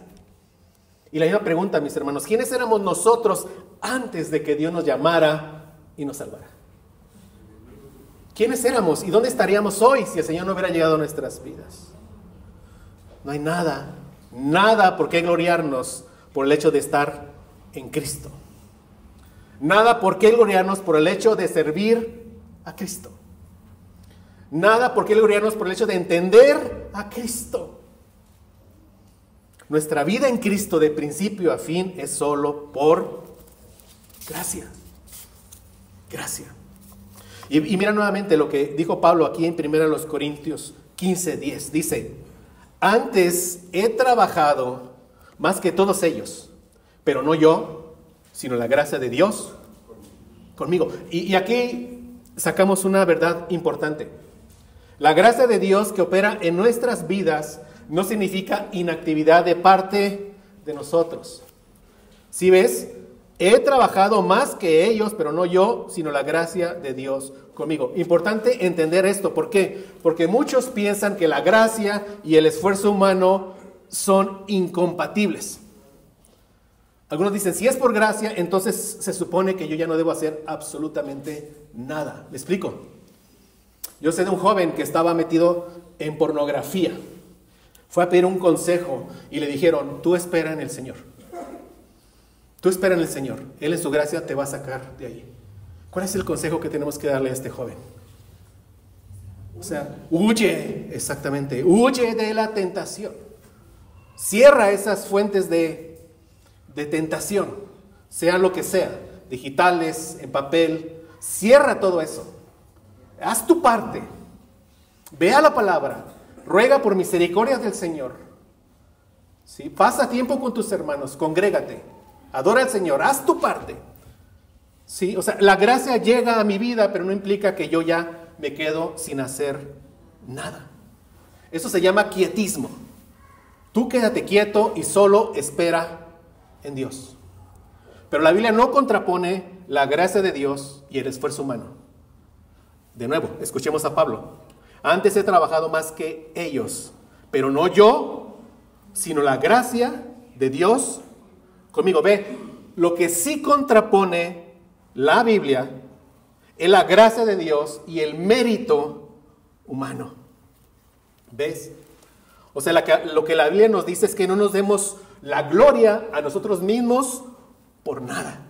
Y la misma pregunta, mis hermanos, ¿quiénes éramos nosotros antes de que Dios nos llamara y nos salvara? ¿Quiénes éramos y dónde estaríamos hoy si el Señor no hubiera llegado a nuestras vidas? No hay nada por qué gloriarnos por el hecho de estar en Cristo. Nada por qué gloriarnos por el hecho de servir a Cristo. Nada por qué gloriarnos por el hecho de entender a Cristo. Nuestra vida en Cristo de principio a fin es solo por gracia. Gracia. Y mira nuevamente lo que dijo Pablo aquí en 1 Corintios 15:10. Dice, antes he trabajado más que todos ellos, pero no yo, sino la gracia de Dios conmigo. Y aquí sacamos una verdad importante. La gracia de Dios que opera en nuestras vidas no significa inactividad de parte de nosotros. ¿Sí ves? he trabajado más que ellos, pero no yo, sino la gracia de Dios conmigo. Importante entender esto. ¿Por qué? Porque muchos piensan que la gracia y el esfuerzo humano son incompatibles. Algunos dicen, si es por gracia, entonces se supone que yo ya no debo hacer absolutamente nada. ¿Me explico? Yo sé de un joven que estaba metido en pornografía. Fue a pedir un consejo y le dijeron, tú espera en el Señor. Tú espera en el Señor. Él en su gracia te va a sacar de ahí. ¿Cuál es el consejo que tenemos que darle a este joven? O sea, huye, exactamente, huye de la tentación. Cierra esas fuentes de tentación, sea lo que sea, digitales, en papel. Cierra todo eso. Haz tu parte. Ve a la palabra. Ruega por misericordia del Señor. ¿Sí? Pasa tiempo con tus hermanos. Congrégate. Adora al Señor. Haz tu parte. ¿Sí? O sea, la gracia llega a mi vida, pero no implica que yo ya me quedo sin hacer nada. Eso se llama quietismo. Tú quédate quieto y solo espera en Dios. Pero la Biblia no contrapone la gracia de Dios y el esfuerzo humano. De nuevo, escuchemos a Pablo. Antes he trabajado más que ellos, pero no yo, sino la gracia de Dios conmigo. Ve, lo que sí contrapone la Biblia es la gracia de Dios y el mérito humano. ¿Ves? O sea, lo que la Biblia nos dice es que no nos demos la gloria a nosotros mismos por nada.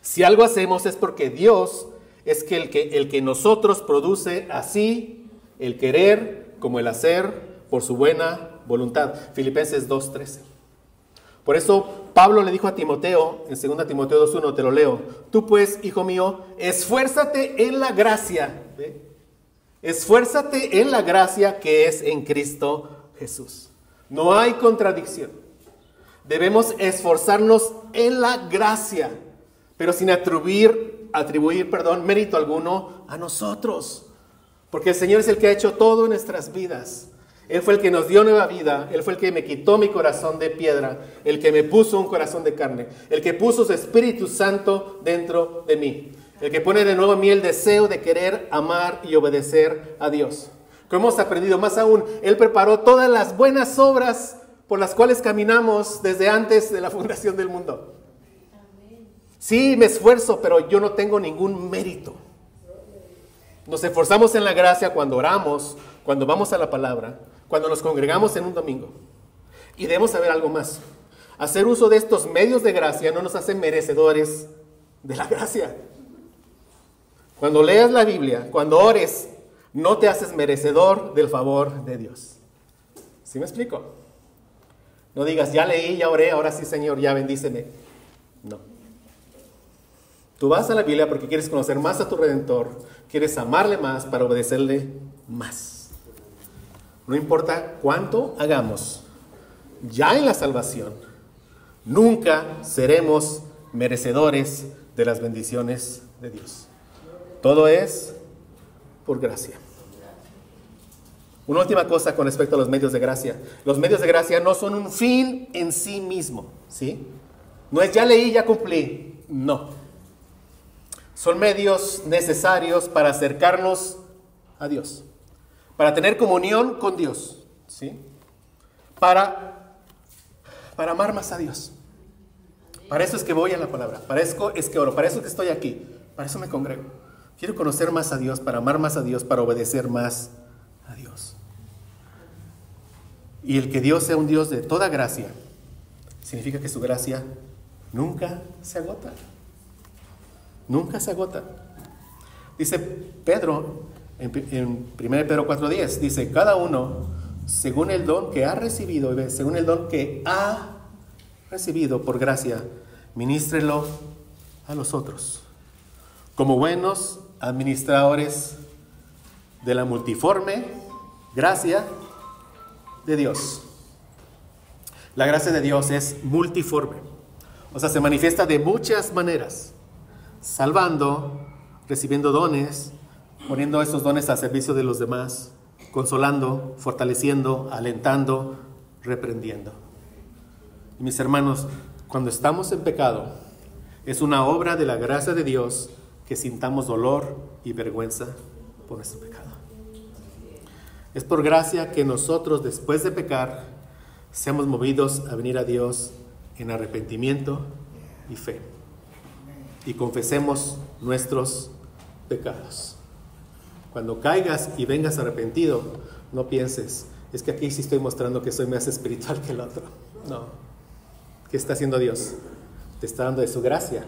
Si algo hacemos es porque Dios es el que nosotros produce así el querer como el hacer por su buena voluntad. Filipenses 2:13. Por eso Pablo le dijo a Timoteo, en 2 Timoteo 2:1, te lo leo. Tú pues, hijo mío, esfuérzate en la gracia. ¿Ve? Esfuérzate en la gracia que es en Cristo Jesús. No hay contradicción. Debemos esforzarnos en la gracia, pero sin atribuir mérito alguno a nosotros. Porque el Señor es el que ha hecho todo en nuestras vidas. Él fue el que nos dio nueva vida. Él fue el que me quitó mi corazón de piedra. El que me puso un corazón de carne. El que puso su Espíritu Santo dentro de mí. El que pone de nuevo en mí el deseo de querer amar y obedecer a Dios. Como hemos aprendido, más aún, Él preparó todas las buenas obras por las cuales caminamos desde antes de la fundación del mundo. Sí, me esfuerzo, pero yo no tengo ningún mérito. Nos esforzamos en la gracia cuando oramos, cuando vamos a la palabra, cuando nos congregamos en un domingo. Y debemos saber algo más. Hacer uso de estos medios de gracia no nos hace merecedores de la gracia. Cuando leas la Biblia, cuando ores, no te haces merecedor del favor de Dios. ¿Sí me explico? No digas, ya leí, ya oré, ahora sí, Señor, ya bendíceme. No. Tú vas a la Biblia porque quieres conocer más a tu Redentor, quieres amarle más para obedecerle más. No importa cuánto hagamos, ya en la salvación, nunca seremos merecedores de las bendiciones de Dios. Todo es por gracia. Una última cosa con respecto a los medios de gracia. Los medios de gracia no son un fin en sí mismo, ¿sí? No es ya leí, ya cumplí. No. Son medios necesarios para acercarnos a Dios. Para tener comunión con Dios, ¿sí? Para amar más a Dios. Para eso es que voy a la palabra. Para eso es que oro. Para eso es que estoy aquí. Para eso me congrego. Quiero conocer más a Dios, para amar más a Dios, para obedecer más a Dios. Y el que Dios sea un Dios de toda gracia, significa que su gracia nunca se agota. Nunca se agota. Dice Pedro, en 1 Pedro 4:10, dice, cada uno, según el don que ha recibido, según el don que ha recibido por gracia, ministrelo a los otros, como buenos administradores de la multiforme gracia de Dios. La gracia de Dios es multiforme, o sea, se manifiesta de muchas maneras, salvando, recibiendo dones, poniendo esos dones al servicio de los demás, consolando, fortaleciendo, alentando, reprendiendo. Y mis hermanos, cuando estamos en pecado, es una obra de la gracia de Dios que sintamos dolor y vergüenza por nuestro pecado. Es por gracia que nosotros, después de pecar, seamos movidos a venir a Dios en arrepentimiento y fe, y confesemos nuestros pecados. Cuando caigas y vengas arrepentido, no pienses, es que aquí sí estoy mostrando que soy más espiritual que el otro. No. ¿Qué está haciendo Dios? Te está dando de su gracia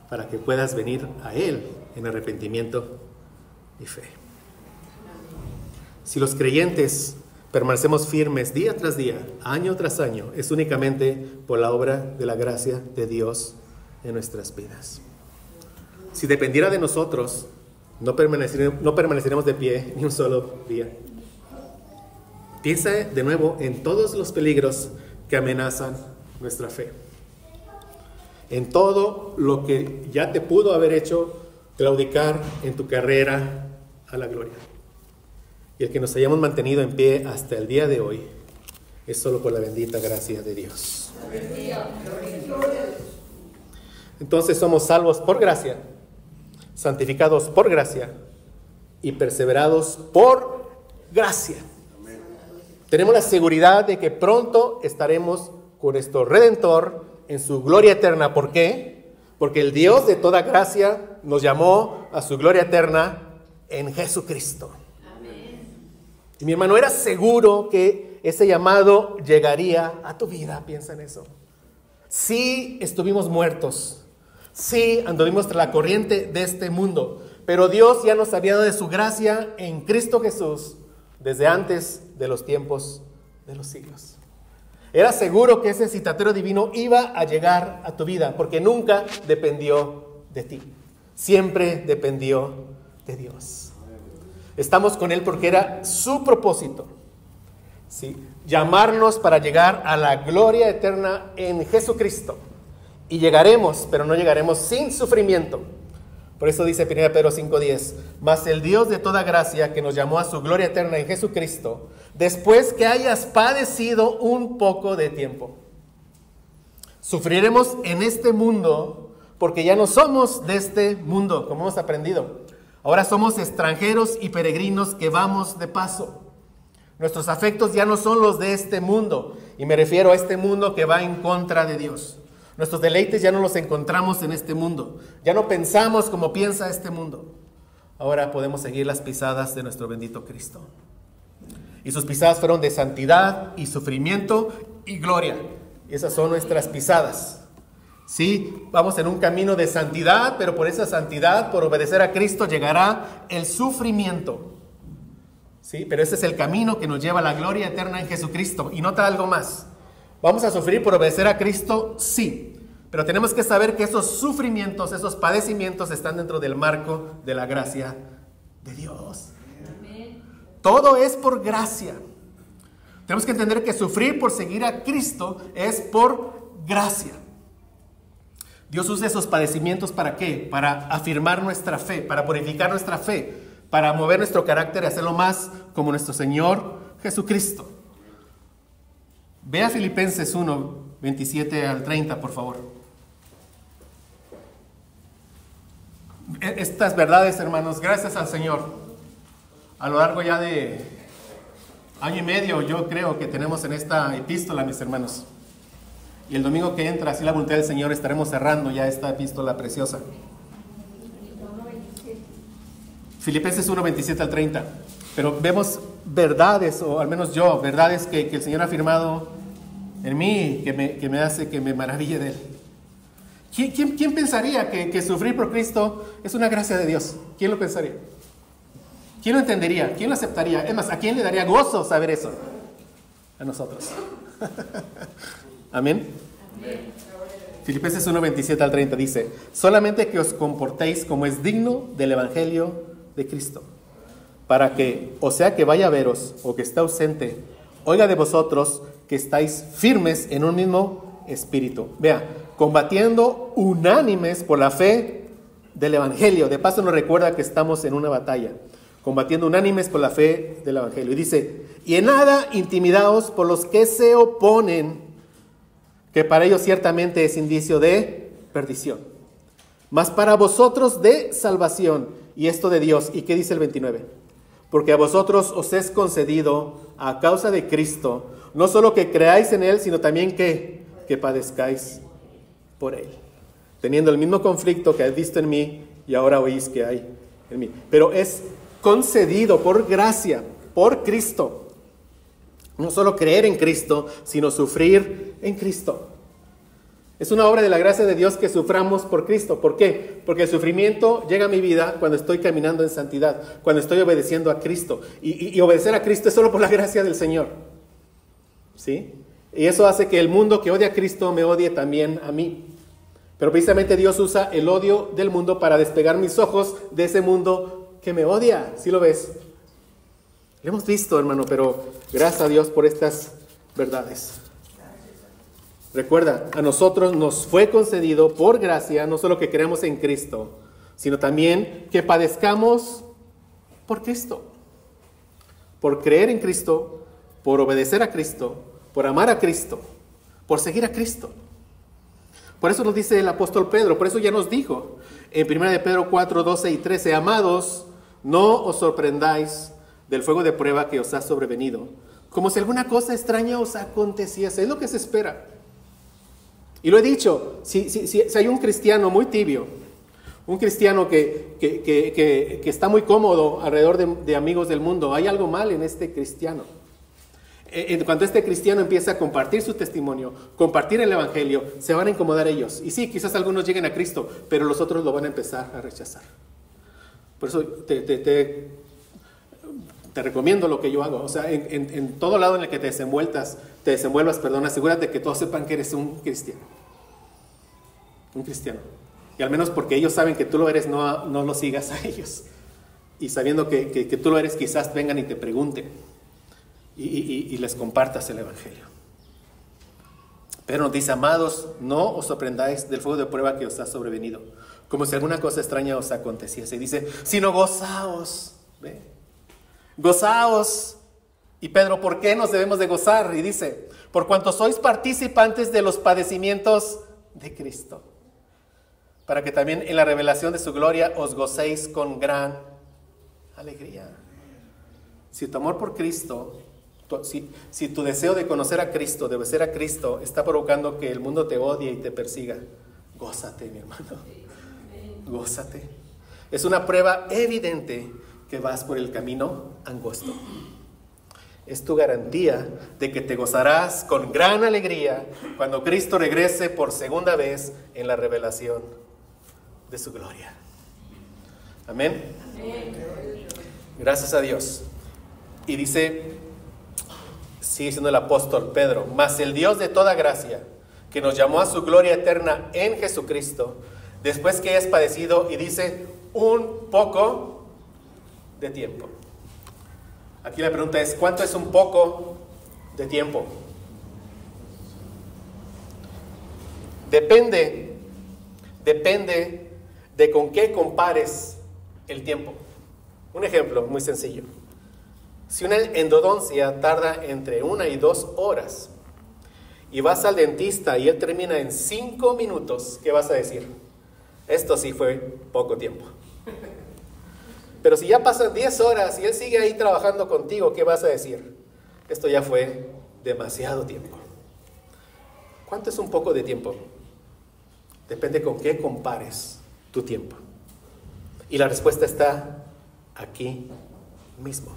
para que puedas venir a Él en arrepentimiento y fe. Si los creyentes permanecemos firmes día tras día, año tras año, es únicamente por la obra de la gracia de Dios en nuestras vidas. Si dependiera de nosotros, no permaneceremos de pie ni un solo día. Piensa de nuevo en todos los peligros que amenazan nuestra fe. En todo lo que ya te pudo haber hecho claudicar en tu carrera a la gloria. Y el que nos hayamos mantenido en pie hasta el día de hoy es solo por la bendita gracia de Dios. Entonces somos salvos por gracia, santificados por gracia y perseverados por gracia. Tenemos la seguridad de que pronto estaremos con nuestro Redentor en su gloria eterna. ¿Por qué? Porque el Dios de toda gracia nos llamó a su gloria eterna en Jesucristo. Y mi hermano, ¿eras seguro que ese llamado llegaría a tu vida? Piensa en eso. Sí, estuvimos muertos. Sí, anduvimos tras la corriente de este mundo. Pero Dios ya nos había dado de su gracia en Cristo Jesús desde antes de los tiempos de los siglos. Era seguro que ese citatorio divino iba a llegar a tu vida, porque nunca dependió de ti. Siempre dependió de Dios. Estamos con Él porque era su propósito, ¿sí? Llamarnos para llegar a la gloria eterna en Jesucristo. Y llegaremos, pero no llegaremos sin sufrimiento. Por eso dice 1 Pedro 5:10, mas el Dios de toda gracia que nos llamó a su gloria eterna en Jesucristo, después que hayas padecido un poco de tiempo. Sufriremos en este mundo porque ya no somos de este mundo, como hemos aprendido. Ahora somos extranjeros y peregrinos que vamos de paso. Nuestros afectos ya no son los de este mundo, y me refiero a este mundo que va en contra de Dios. Nuestros deleites ya no los encontramos en este mundo. Ya no pensamos como piensa este mundo. Ahora podemos seguir las pisadas de nuestro bendito Cristo. Y sus pisadas fueron de santidad y sufrimiento y gloria. Y esas son nuestras pisadas. Sí, vamos en un camino de santidad, pero por esa santidad, por obedecer a Cristo, llegará el sufrimiento. Sí, pero ese es el camino que nos lleva a la gloria eterna en Jesucristo. Y nota algo más. ¿Vamos a sufrir por obedecer a Cristo? Sí. Pero tenemos que saber que esos sufrimientos, esos padecimientos están dentro del marco de la gracia de Dios. Amén. Todo es por gracia. Tenemos que entender que sufrir por seguir a Cristo es por gracia. Dios usa esos padecimientos ¿para qué? Para afirmar nuestra fe, para purificar nuestra fe, para mover nuestro carácter y hacerlo más como nuestro Señor Jesucristo. Vea Filipenses 1, 27 al 30, por favor. Estas verdades, hermanos, gracias al Señor, a lo largo ya de año y medio, yo creo que tenemos en esta epístola, mis hermanos. Y el domingo que entra, así la voluntad del Señor, estaremos cerrando ya esta epístola preciosa. Filipenses 1, 27 al 30. Pero vemos verdades, o al menos yo, verdades que el Señor ha afirmado en mí, que me hace que me maraville de Él. ¿Quién pensaría que sufrir por Cristo es una gracia de Dios? ¿Quién lo pensaría? ¿Quién lo entendería? ¿Quién lo aceptaría? Es más, ¿a quién le daría gozo saber eso? A nosotros. Amén. Filipenses 1, 27 al 30 dice: solamente que os comportéis como es digno del Evangelio de Cristo, para que, o sea que vaya a veros o que esté ausente, oiga de vosotros que estáis firmes en un mismo espíritu. Vea, combatiendo unánimes por la fe del Evangelio. De paso nos recuerda que estamos en una batalla, combatiendo unánimes por la fe del Evangelio. Y dice: y en nada intimidaos por los que se oponen, que para ellos ciertamente es indicio de perdición, mas para vosotros de salvación, y esto de Dios. ¿Y qué dice el 29? Porque a vosotros os es concedido a causa de Cristo, no solo que creáis en Él, sino también que padezcáis por Él, teniendo el mismo conflicto que habéis visto en mí y ahora oís que hay en mí. Pero es concedido por gracia, por Cristo. No solo creer en Cristo, sino sufrir en Cristo. Es una obra de la gracia de Dios que suframos por Cristo. ¿Por qué? Porque el sufrimiento llega a mi vida cuando estoy caminando en santidad, cuando estoy obedeciendo a Cristo. Y obedecer a Cristo es solo por la gracia del Señor. ¿Sí? Y eso hace que el mundo que odia a Cristo me odie también a mí. Pero precisamente Dios usa el odio del mundo para despegar mis ojos de ese mundo que me odia. ¿Sí lo ves? Lo hemos visto, hermano, pero gracias a Dios por estas verdades. Recuerda, a nosotros nos fue concedido por gracia, no solo que creamos en Cristo, sino también que padezcamos por Cristo. Por creer en Cristo, por obedecer a Cristo, por amar a Cristo, por seguir a Cristo. Por eso nos dice el apóstol Pedro, por eso ya nos dijo en 1 de Pedro 4, 12 y 13, amados, no os sorprendáis del fuego de prueba que os ha sobrevenido, como si alguna cosa extraña os aconteciese. Es lo que se espera. Y lo he dicho, si hay un cristiano muy tibio, un cristiano que está muy cómodo alrededor de amigos del mundo, hay algo mal en este cristiano. En cuanto este cristiano empieza a compartir su testimonio, compartir el evangelio, se van a incomodar ellos. Y sí, quizás algunos lleguen a Cristo, pero los otros lo van a empezar a rechazar. Por eso te recomiendo lo que yo hago. O sea, en todo lado en el que te desenvuelvas, asegúrate que todos sepan que eres un cristiano. Un cristiano. Y al menos porque ellos saben que tú lo eres, no lo sigas a ellos. Y sabiendo que tú lo eres, quizás vengan y te pregunten. Y les compartas el evangelio. Pero nos dice, amados, no os sorprendáis del fuego de prueba que os ha sobrevenido, como si alguna cosa extraña os aconteciese. Y dice, sino gozaos. ¿Ve? Gozaos. Y Pedro, ¿por qué nos debemos de gozar? Y dice, por cuanto sois participantes de los padecimientos de Cristo, para que también en la revelación de su gloria os gocéis con gran alegría. Si tu amor por Cristo, si tu deseo de conocer a Cristo, de obedecer a Cristo, está provocando que el mundo te odie y te persiga, gózate, mi hermano. Gózate. Es una prueba evidente que vas por el camino angosto. Es tu garantía de que te gozarás con gran alegría cuando Cristo regrese por segunda vez en la revelación de su gloria. Amén. Gracias a Dios. Y dice, sigue siendo el apóstol Pedro, mas el Dios de toda gracia, que nos llamó a su gloria eterna en Jesucristo, después que hayas padecido, y dice, un poco de tiempo. Aquí la pregunta es, ¿cuánto es un poco de tiempo? Depende de con qué compares el tiempo. Un ejemplo muy sencillo. Si una endodoncia tarda entre 1 y 2 horas y vas al dentista y él termina en 5 minutos, ¿qué vas a decir? Esto sí fue poco tiempo. Pero si ya pasan 10 horas y él sigue ahí trabajando contigo, ¿qué vas a decir? Esto ya fue demasiado tiempo. ¿Cuánto es un poco de tiempo? Depende con qué compares tu tiempo. Y la respuesta está aquí mismo.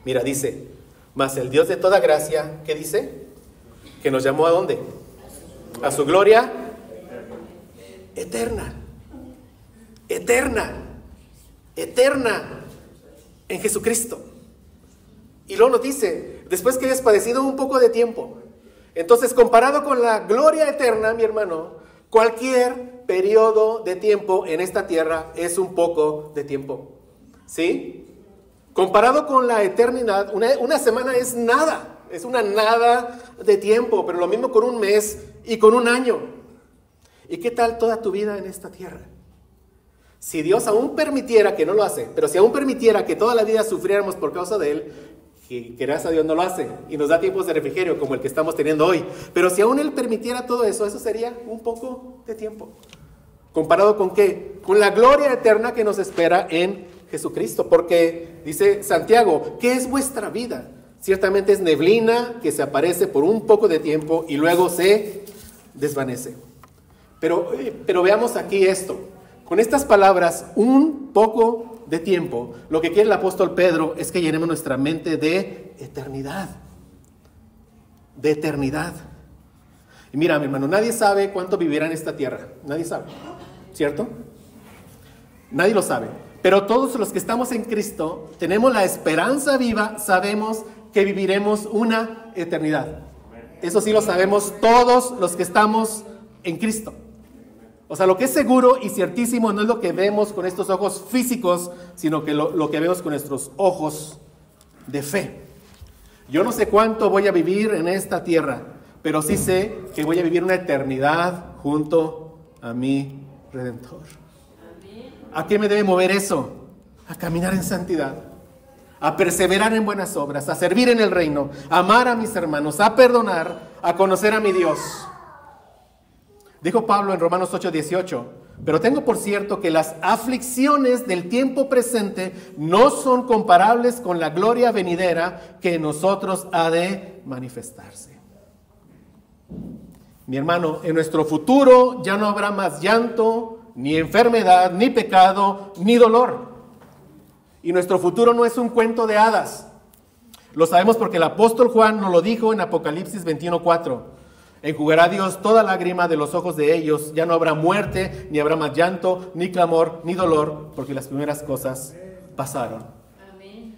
Mira, dice, mas el Dios de toda gracia, ¿qué dice? Que nos llamó ¿a dónde? A su gloria eterna. Eterna. Eterna en Jesucristo. Y luego nos dice, después que hayas padecido un poco de tiempo. Entonces, comparado con la gloria eterna, mi hermano, cualquier periodo de tiempo en esta tierra es un poco de tiempo. ¿Sí? Comparado con la eternidad, una semana es nada. Es una nada de tiempo, pero lo mismo con un mes y con un año. ¿Y qué tal toda tu vida en esta tierra? Si Dios aún permitiera, que no lo hace, pero si aún permitiera que toda la vida sufriéramos por causa de Él, que gracias a Dios no lo hace y nos da tiempos de refrigerio como el que estamos teniendo hoy. Pero si aún Él permitiera todo eso, eso sería un poco de tiempo. ¿Comparado con qué? Con la gloria eterna que nos espera en Jesucristo. Porque dice Santiago, ¿qué es vuestra vida? Ciertamente es neblina que se aparece por un poco de tiempo y luego se desvanece. Pero veamos aquí esto. Con estas palabras, un poco de tiempo, lo que quiere el apóstol Pedro es que llenemos nuestra mente de eternidad. De eternidad. Y mira, mi hermano, nadie sabe cuánto vivirá en esta tierra. Nadie sabe, ¿cierto? Nadie lo sabe. Pero todos los que estamos en Cristo, tenemos la esperanza viva, sabemos que viviremos una eternidad. Eso sí lo sabemos todos los que estamos en Cristo. O sea, lo que es seguro y ciertísimo no es lo que vemos con estos ojos físicos, sino que lo que vemos con nuestros ojos de fe. Yo no sé cuánto voy a vivir en esta tierra, pero sí sé que voy a vivir una eternidad junto a mi Redentor. ¿A qué me debe mover eso? A caminar en santidad, a perseverar en buenas obras, a servir en el reino, a amar a mis hermanos, a perdonar, a conocer a mi Dios. Dijo Pablo en Romanos 8:18, pero tengo por cierto que las aflicciones del tiempo presente no son comparables con la gloria venidera que en nosotros ha de manifestarse. Mi hermano, en nuestro futuro ya no habrá más llanto, ni enfermedad, ni pecado, ni dolor. Y nuestro futuro no es un cuento de hadas. Lo sabemos porque el apóstol Juan nos lo dijo en Apocalipsis 21:4. Enjugará Dios toda lágrima de los ojos de ellos. Ya no habrá muerte, ni habrá más llanto, ni clamor, ni dolor, porque las primeras cosas pasaron. Amén.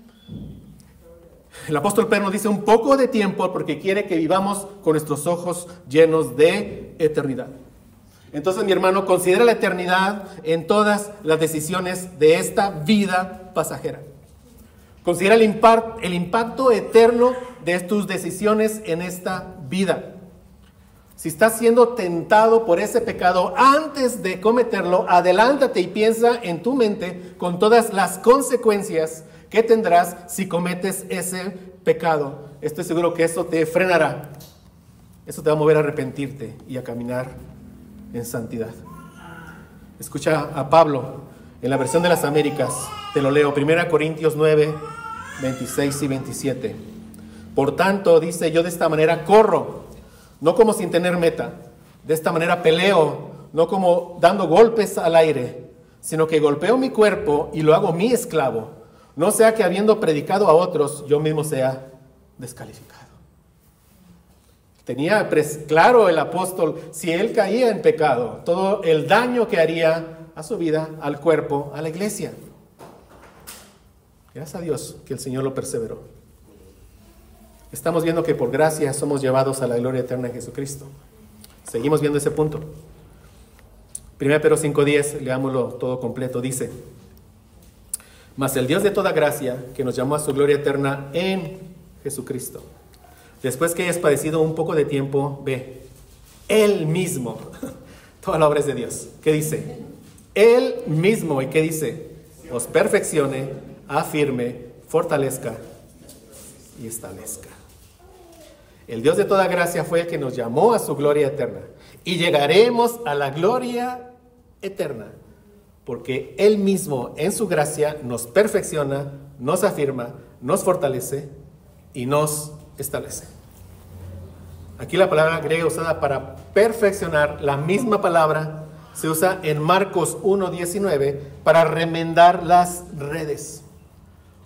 El apóstol Pedro nos dice un poco de tiempo porque quiere que vivamos con nuestros ojos llenos de eternidad. Entonces, mi hermano, considera la eternidad en todas las decisiones de esta vida pasajera. Considera el impacto eterno de tus decisiones en esta vida. Si estás siendo tentado por ese pecado antes de cometerlo, adelántate y piensa en tu mente con todas las consecuencias que tendrás si cometes ese pecado. Estoy seguro que eso te frenará. Eso te va a mover a arrepentirte y a caminar en santidad. Escucha a Pablo en la versión de las Américas. Te lo leo, 1 Corintios 9, 26 y 27. Por tanto, dice, yo de esta manera corro, no como sin tener meta. De esta manera peleo, no como dando golpes al aire, sino que golpeo mi cuerpo y lo hago mi esclavo. No sea que habiendo predicado a otros, yo mismo sea descalificado. Tenía claro el apóstol, si él caía en pecado, todo el daño que haría a su vida, al cuerpo, a la iglesia. Gracias a Dios que el Señor lo perseveró. Estamos viendo que por gracia somos llevados a la gloria eterna en Jesucristo. Seguimos viendo ese punto. 1 Pedro 5:10, leámoslo todo completo, dice: mas el Dios de toda gracia, que nos llamó a su gloria eterna en Jesucristo, después que hayas padecido un poco de tiempo, ve, Él mismo, toda la obra es de Dios. ¿Qué dice? Él mismo, ¿y qué dice? Os perfeccione, afirme, fortalezca y establezca. El Dios de toda gracia fue el que nos llamó a su gloria eterna. Y llegaremos a la gloria eterna, porque Él mismo en su gracia nos perfecciona, nos afirma, nos fortalece y nos establece. Aquí la palabra griega usada para perfeccionar, la misma palabra se usa en Marcos 1:19 para remendar las redes.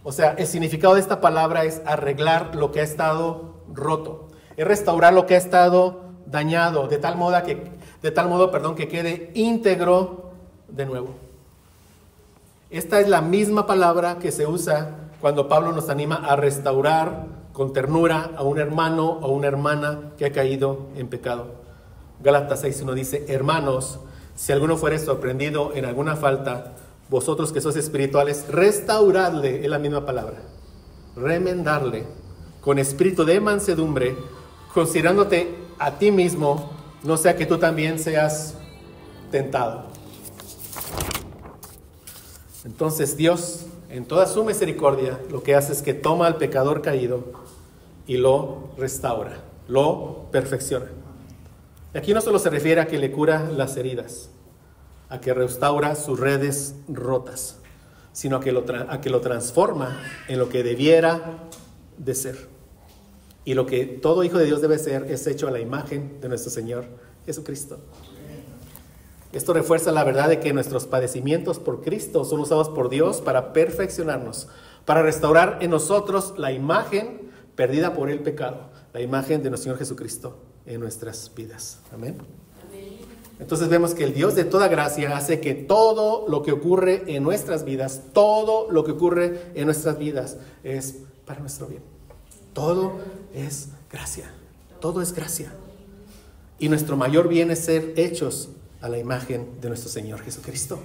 O sea, el significado de esta palabra es arreglar lo que ha estado roto, es restaurar lo que ha estado dañado, de tal modo que quede íntegro de nuevo. Esta es la misma palabra que se usa cuando Pablo nos anima a restaurar con ternura a un hermano o una hermana que ha caído en pecado. Gálatas 6:1 dice: hermanos, si alguno fuere sorprendido en alguna falta, vosotros que sois espirituales, restauradle, es la misma palabra, remendarle, con espíritu de mansedumbre, considerándote a ti mismo, no sea que tú también seas tentado. Entonces Dios, en toda su misericordia, lo que hace es que toma al pecador caído y lo restaura, lo perfecciona. Aquí no solo se refiere a que le cura las heridas, a que restaura sus redes rotas, sino a que lo transforma en lo que debiera de ser. Y lo que todo hijo de Dios debe ser es hecho a la imagen de nuestro Señor Jesucristo. Esto refuerza la verdad de que nuestros padecimientos por Cristo son usados por Dios para perfeccionarnos, para restaurar en nosotros la imagen perdida por el pecado, la imagen de nuestro Señor Jesucristo en nuestras vidas. Amén. Entonces vemos que el Dios de toda gracia hace que todo lo que ocurre en nuestras vidas, todo lo que ocurre en nuestras vidas es para nuestro bien. Todo es gracia, todo es gracia. Y nuestro mayor bien es ser hechos a la imagen de nuestro Señor Jesucristo.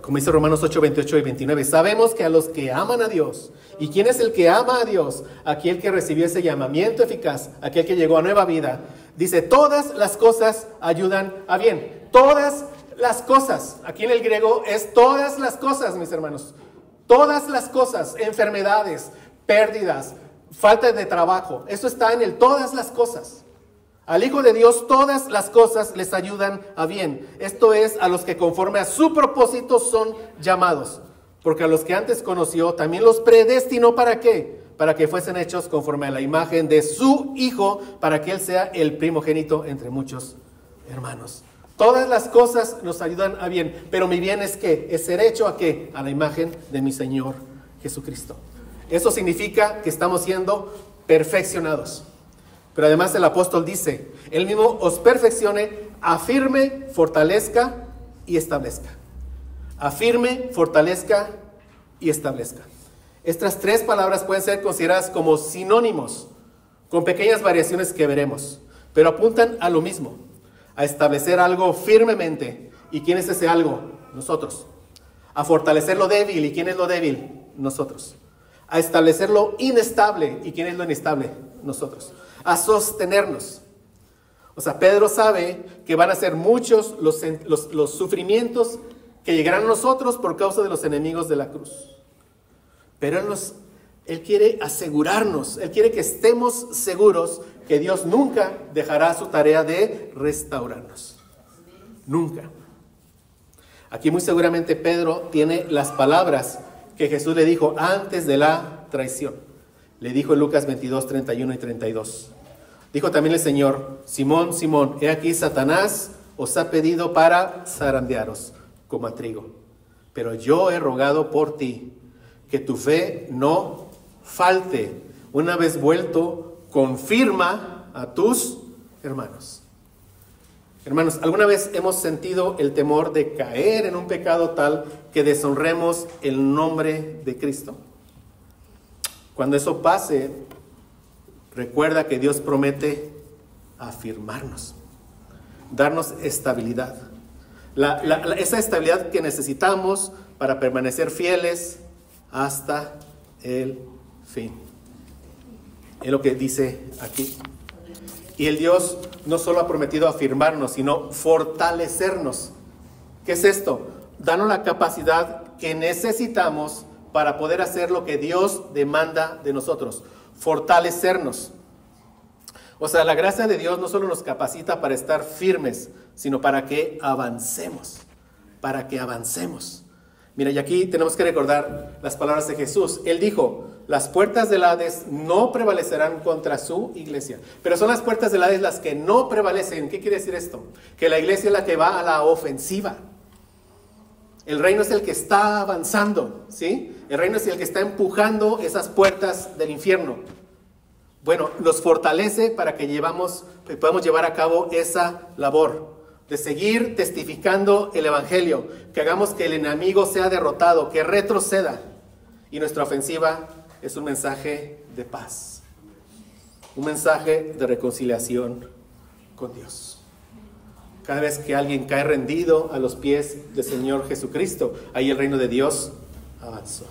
Como dice Romanos 8, 28 y 29, sabemos que a los que aman a Dios, ¿y quién es el que ama a Dios? Aquel que recibió ese llamamiento eficaz, aquel que llegó a nueva vida. Dice, todas las cosas ayudan a bien. Todas las cosas. Aquí en el griego es todas las cosas, mis hermanos. Todas las cosas, enfermedades, pérdidas, falta de trabajo. Eso está en el todas las cosas. Al Hijo de Dios todas las cosas les ayudan a bien. Esto es, a los que conforme a su propósito son llamados. Porque a los que antes conoció también los predestinó, ¿para qué? Para que fuesen hechos conforme a la imagen de su Hijo, para que Él sea el primogénito entre muchos hermanos. Todas las cosas nos ayudan a bien. Pero mi bien es ¿qué? Es ser hecho ¿a qué? A la imagen de mi Señor Jesucristo. Eso significa que estamos siendo perfeccionados. Pero además el apóstol dice, Él mismo os perfeccione, afirme, fortalezca y establezca. Afirme, fortalezca y establezca. Estas tres palabras pueden ser consideradas como sinónimos, con pequeñas variaciones que veremos, pero apuntan a lo mismo, a establecer algo firmemente. ¿Y quién es ese algo? Nosotros. A fortalecer lo débil. ¿Y quién es lo débil? Nosotros. A establecer lo inestable. ¿Y quién es lo inestable? Nosotros. A sostenernos. O sea, Pedro sabe que van a ser muchos los sufrimientos que llegarán a nosotros por causa de los enemigos de la cruz. Pero Él quiere asegurarnos, Él quiere que estemos seguros que Dios nunca dejará su tarea de restaurarnos. Nunca. Aquí muy seguramente Pedro tiene las palabras que Jesús le dijo antes de la traición. Le dijo en Lucas 22, 31 y 32. Dijo también el Señor, Simón, Simón, he aquí Satanás os ha pedido para zarandearos como a trigo. Pero yo he rogado por ti, que tu fe no falte. Una vez vuelto, confirma a tus hermanos. Hermanos, ¿alguna vez hemos sentido el temor de caer en un pecado tal que deshonremos el nombre de Cristo? Cuando eso pase, recuerda que Dios promete afirmarnos, darnos estabilidad. Esa estabilidad que necesitamos para permanecer fieles hasta el fin. Es lo que dice aquí. Y el Dios no solo ha prometido afirmarnos, sino fortalecernos. ¿Qué es esto? Darnos la capacidad que necesitamos para poder hacer lo que Dios demanda de nosotros. Fortalecernos. O sea, la gracia de Dios no solo nos capacita para estar firmes, sino para que avancemos. Para que avancemos. Mira, y aquí tenemos que recordar las palabras de Jesús. Él dijo, las puertas del Hades no prevalecerán contra su iglesia. Pero son las puertas del Hades las que no prevalecen. ¿Qué quiere decir esto? Que la iglesia es la que va a la ofensiva. El reino es el que está avanzando, ¿sí? El reino es el que está empujando esas puertas del infierno. Bueno, nos fortalece para que podamos llevar a cabo esa labor de seguir testificando el evangelio, que hagamos que el enemigo sea derrotado, que retroceda. Y nuestra ofensiva es un mensaje de paz, un mensaje de reconciliación con Dios. Cada vez que alguien cae rendido a los pies del Señor Jesucristo, ahí el reino de Dios avanzó.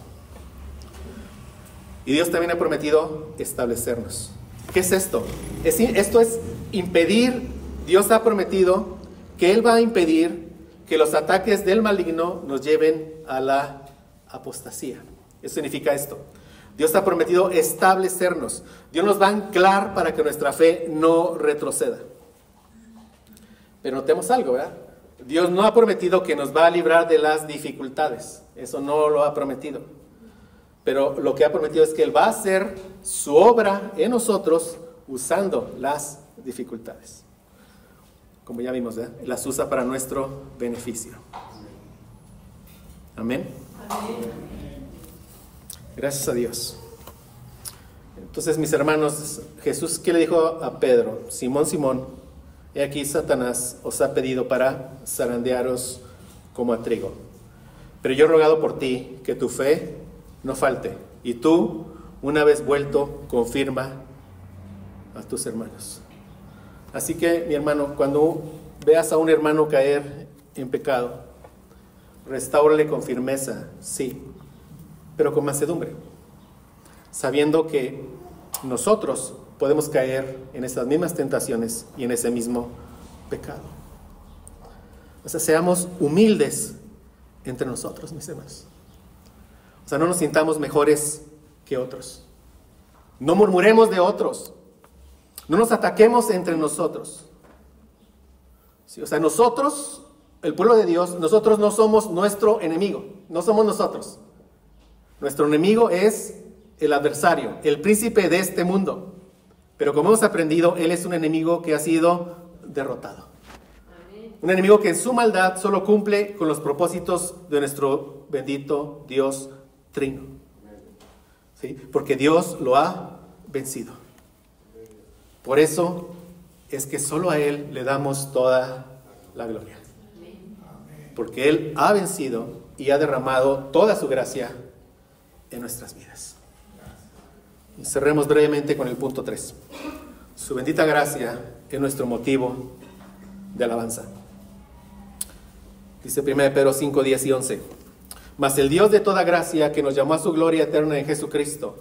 Y Dios también ha prometido establecernos. ¿Qué es esto? Esto es impedir. Dios ha prometido que Él va a impedir que los ataques del maligno nos lleven a la apostasía. Eso significa esto. Dios ha prometido establecernos. Dios nos va a anclar para que nuestra fe no retroceda. Pero notemos algo, ¿verdad? Dios no ha prometido que nos va a librar de las dificultades. Eso no lo ha prometido. Pero lo que ha prometido es que Él va a hacer su obra en nosotros usando las dificultades. Como ya vimos, ¿verdad? Las usa para nuestro beneficio. Amén. Amén. Gracias a Dios. Entonces, mis hermanos, Jesús, ¿qué le dijo a Pedro? Simón, Simón, he aquí Satanás os ha pedido para zarandearos como a trigo. Pero yo he rogado por ti que tu fe no falte. Y tú, una vez vuelto, confirma a tus hermanos. Así que, mi hermano, cuando veas a un hermano caer en pecado, restáurale con firmeza, sí, pero con mansedumbre, sabiendo que nosotros podemos caer en esas mismas tentaciones y en ese mismo pecado. O sea, seamos humildes entre nosotros, mis hermanos. O sea, no nos sintamos mejores que otros. No murmuremos de otros. No nos ataquemos entre nosotros. Sí, o sea, nosotros, el pueblo de Dios, nosotros no somos nuestro enemigo. No somos nosotros. Nuestro enemigo es el adversario, el príncipe de este mundo. Pero como hemos aprendido, él es un enemigo que ha sido derrotado. Amén. Un enemigo que en su maldad solo cumple con los propósitos de nuestro bendito Dios Trino. ¿Sí? Porque Dios lo ha vencido. Por eso es que solo a Él le damos toda la gloria. Porque Él ha vencido y ha derramado toda su gracia en nuestras vidas. Y cerremos brevemente con el punto 3. Su bendita gracia es nuestro motivo de alabanza. Dice 1 Pedro 5, 10 y 11. Mas el Dios de toda gracia, que nos llamó a su gloria eterna en Jesucristo,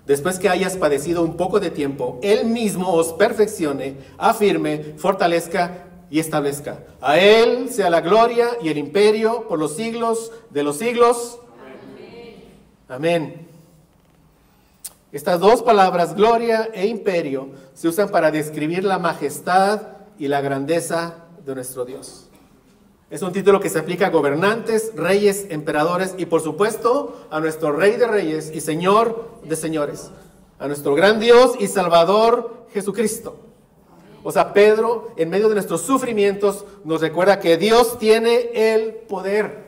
después que hayas padecido un poco de tiempo, Él mismo os perfeccione, afirme, fortalezca y establezca. A Él sea la gloria y el imperio por los siglos de los siglos. Amén. Estas dos palabras, gloria e imperio, se usan para describir la majestad y la grandeza de nuestro Dios. Es un título que se aplica a gobernantes, reyes, emperadores y por supuesto a nuestro Rey de Reyes y Señor de Señores, a nuestro gran Dios y Salvador Jesucristo. O sea, Pedro, en medio de nuestros sufrimientos, nos recuerda que Dios tiene el poder,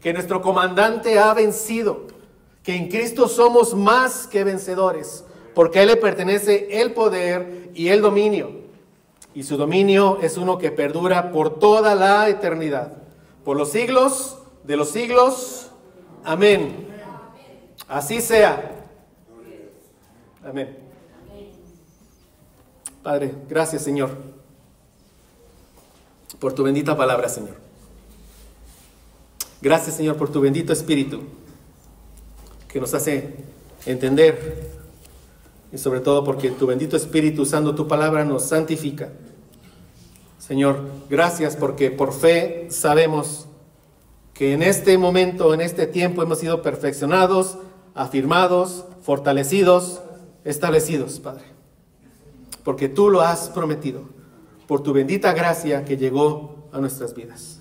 que nuestro comandante ha vencido, que en Cristo somos más que vencedores, porque a Él le pertenece el poder y el dominio. Y su dominio es uno que perdura por toda la eternidad, por los siglos de los siglos. Amén. Así sea. Amén. Padre, gracias, Señor, por tu bendita palabra, Señor. Gracias, Señor, por tu bendito Espíritu, que nos hace entender, y sobre todo porque tu bendito Espíritu, usando tu palabra, nos santifica. Señor, gracias porque por fe sabemos que en este momento, en este tiempo, hemos sido perfeccionados, afirmados, fortalecidos, establecidos, Padre. Porque tú lo has prometido, por tu bendita gracia que llegó a nuestras vidas.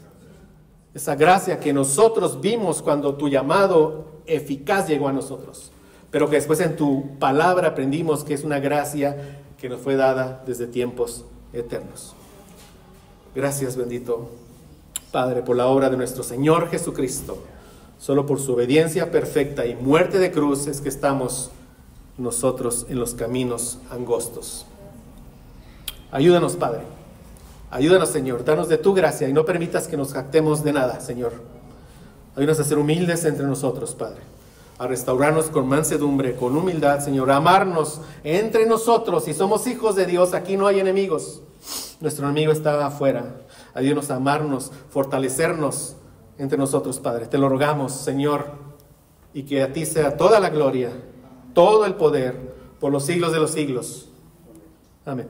Esa gracia que nosotros vimos cuando tu llamado eficaz llegó a nosotros, pero que después en tu palabra aprendimos que es una gracia que nos fue dada desde tiempos eternos. Gracias, bendito Padre, por la obra de nuestro Señor Jesucristo. Solo por su obediencia perfecta y muerte de cruz es que estamos nosotros en los caminos angostos. Ayúdanos, Padre. Ayúdanos, Señor. Danos de tu gracia y no permitas que nos jactemos de nada, Señor. Ayúdanos a ser humildes entre nosotros, Padre. A restaurarnos con mansedumbre, con humildad, Señor. A amarnos entre nosotros. Si somos hijos de Dios, aquí no hay enemigos. Nuestro enemigo está afuera. Ayúdanos a amarnos, fortalecernos entre nosotros, Padre. Te lo rogamos, Señor. Y que a ti sea toda la gloria, todo el poder, por los siglos de los siglos. Amén.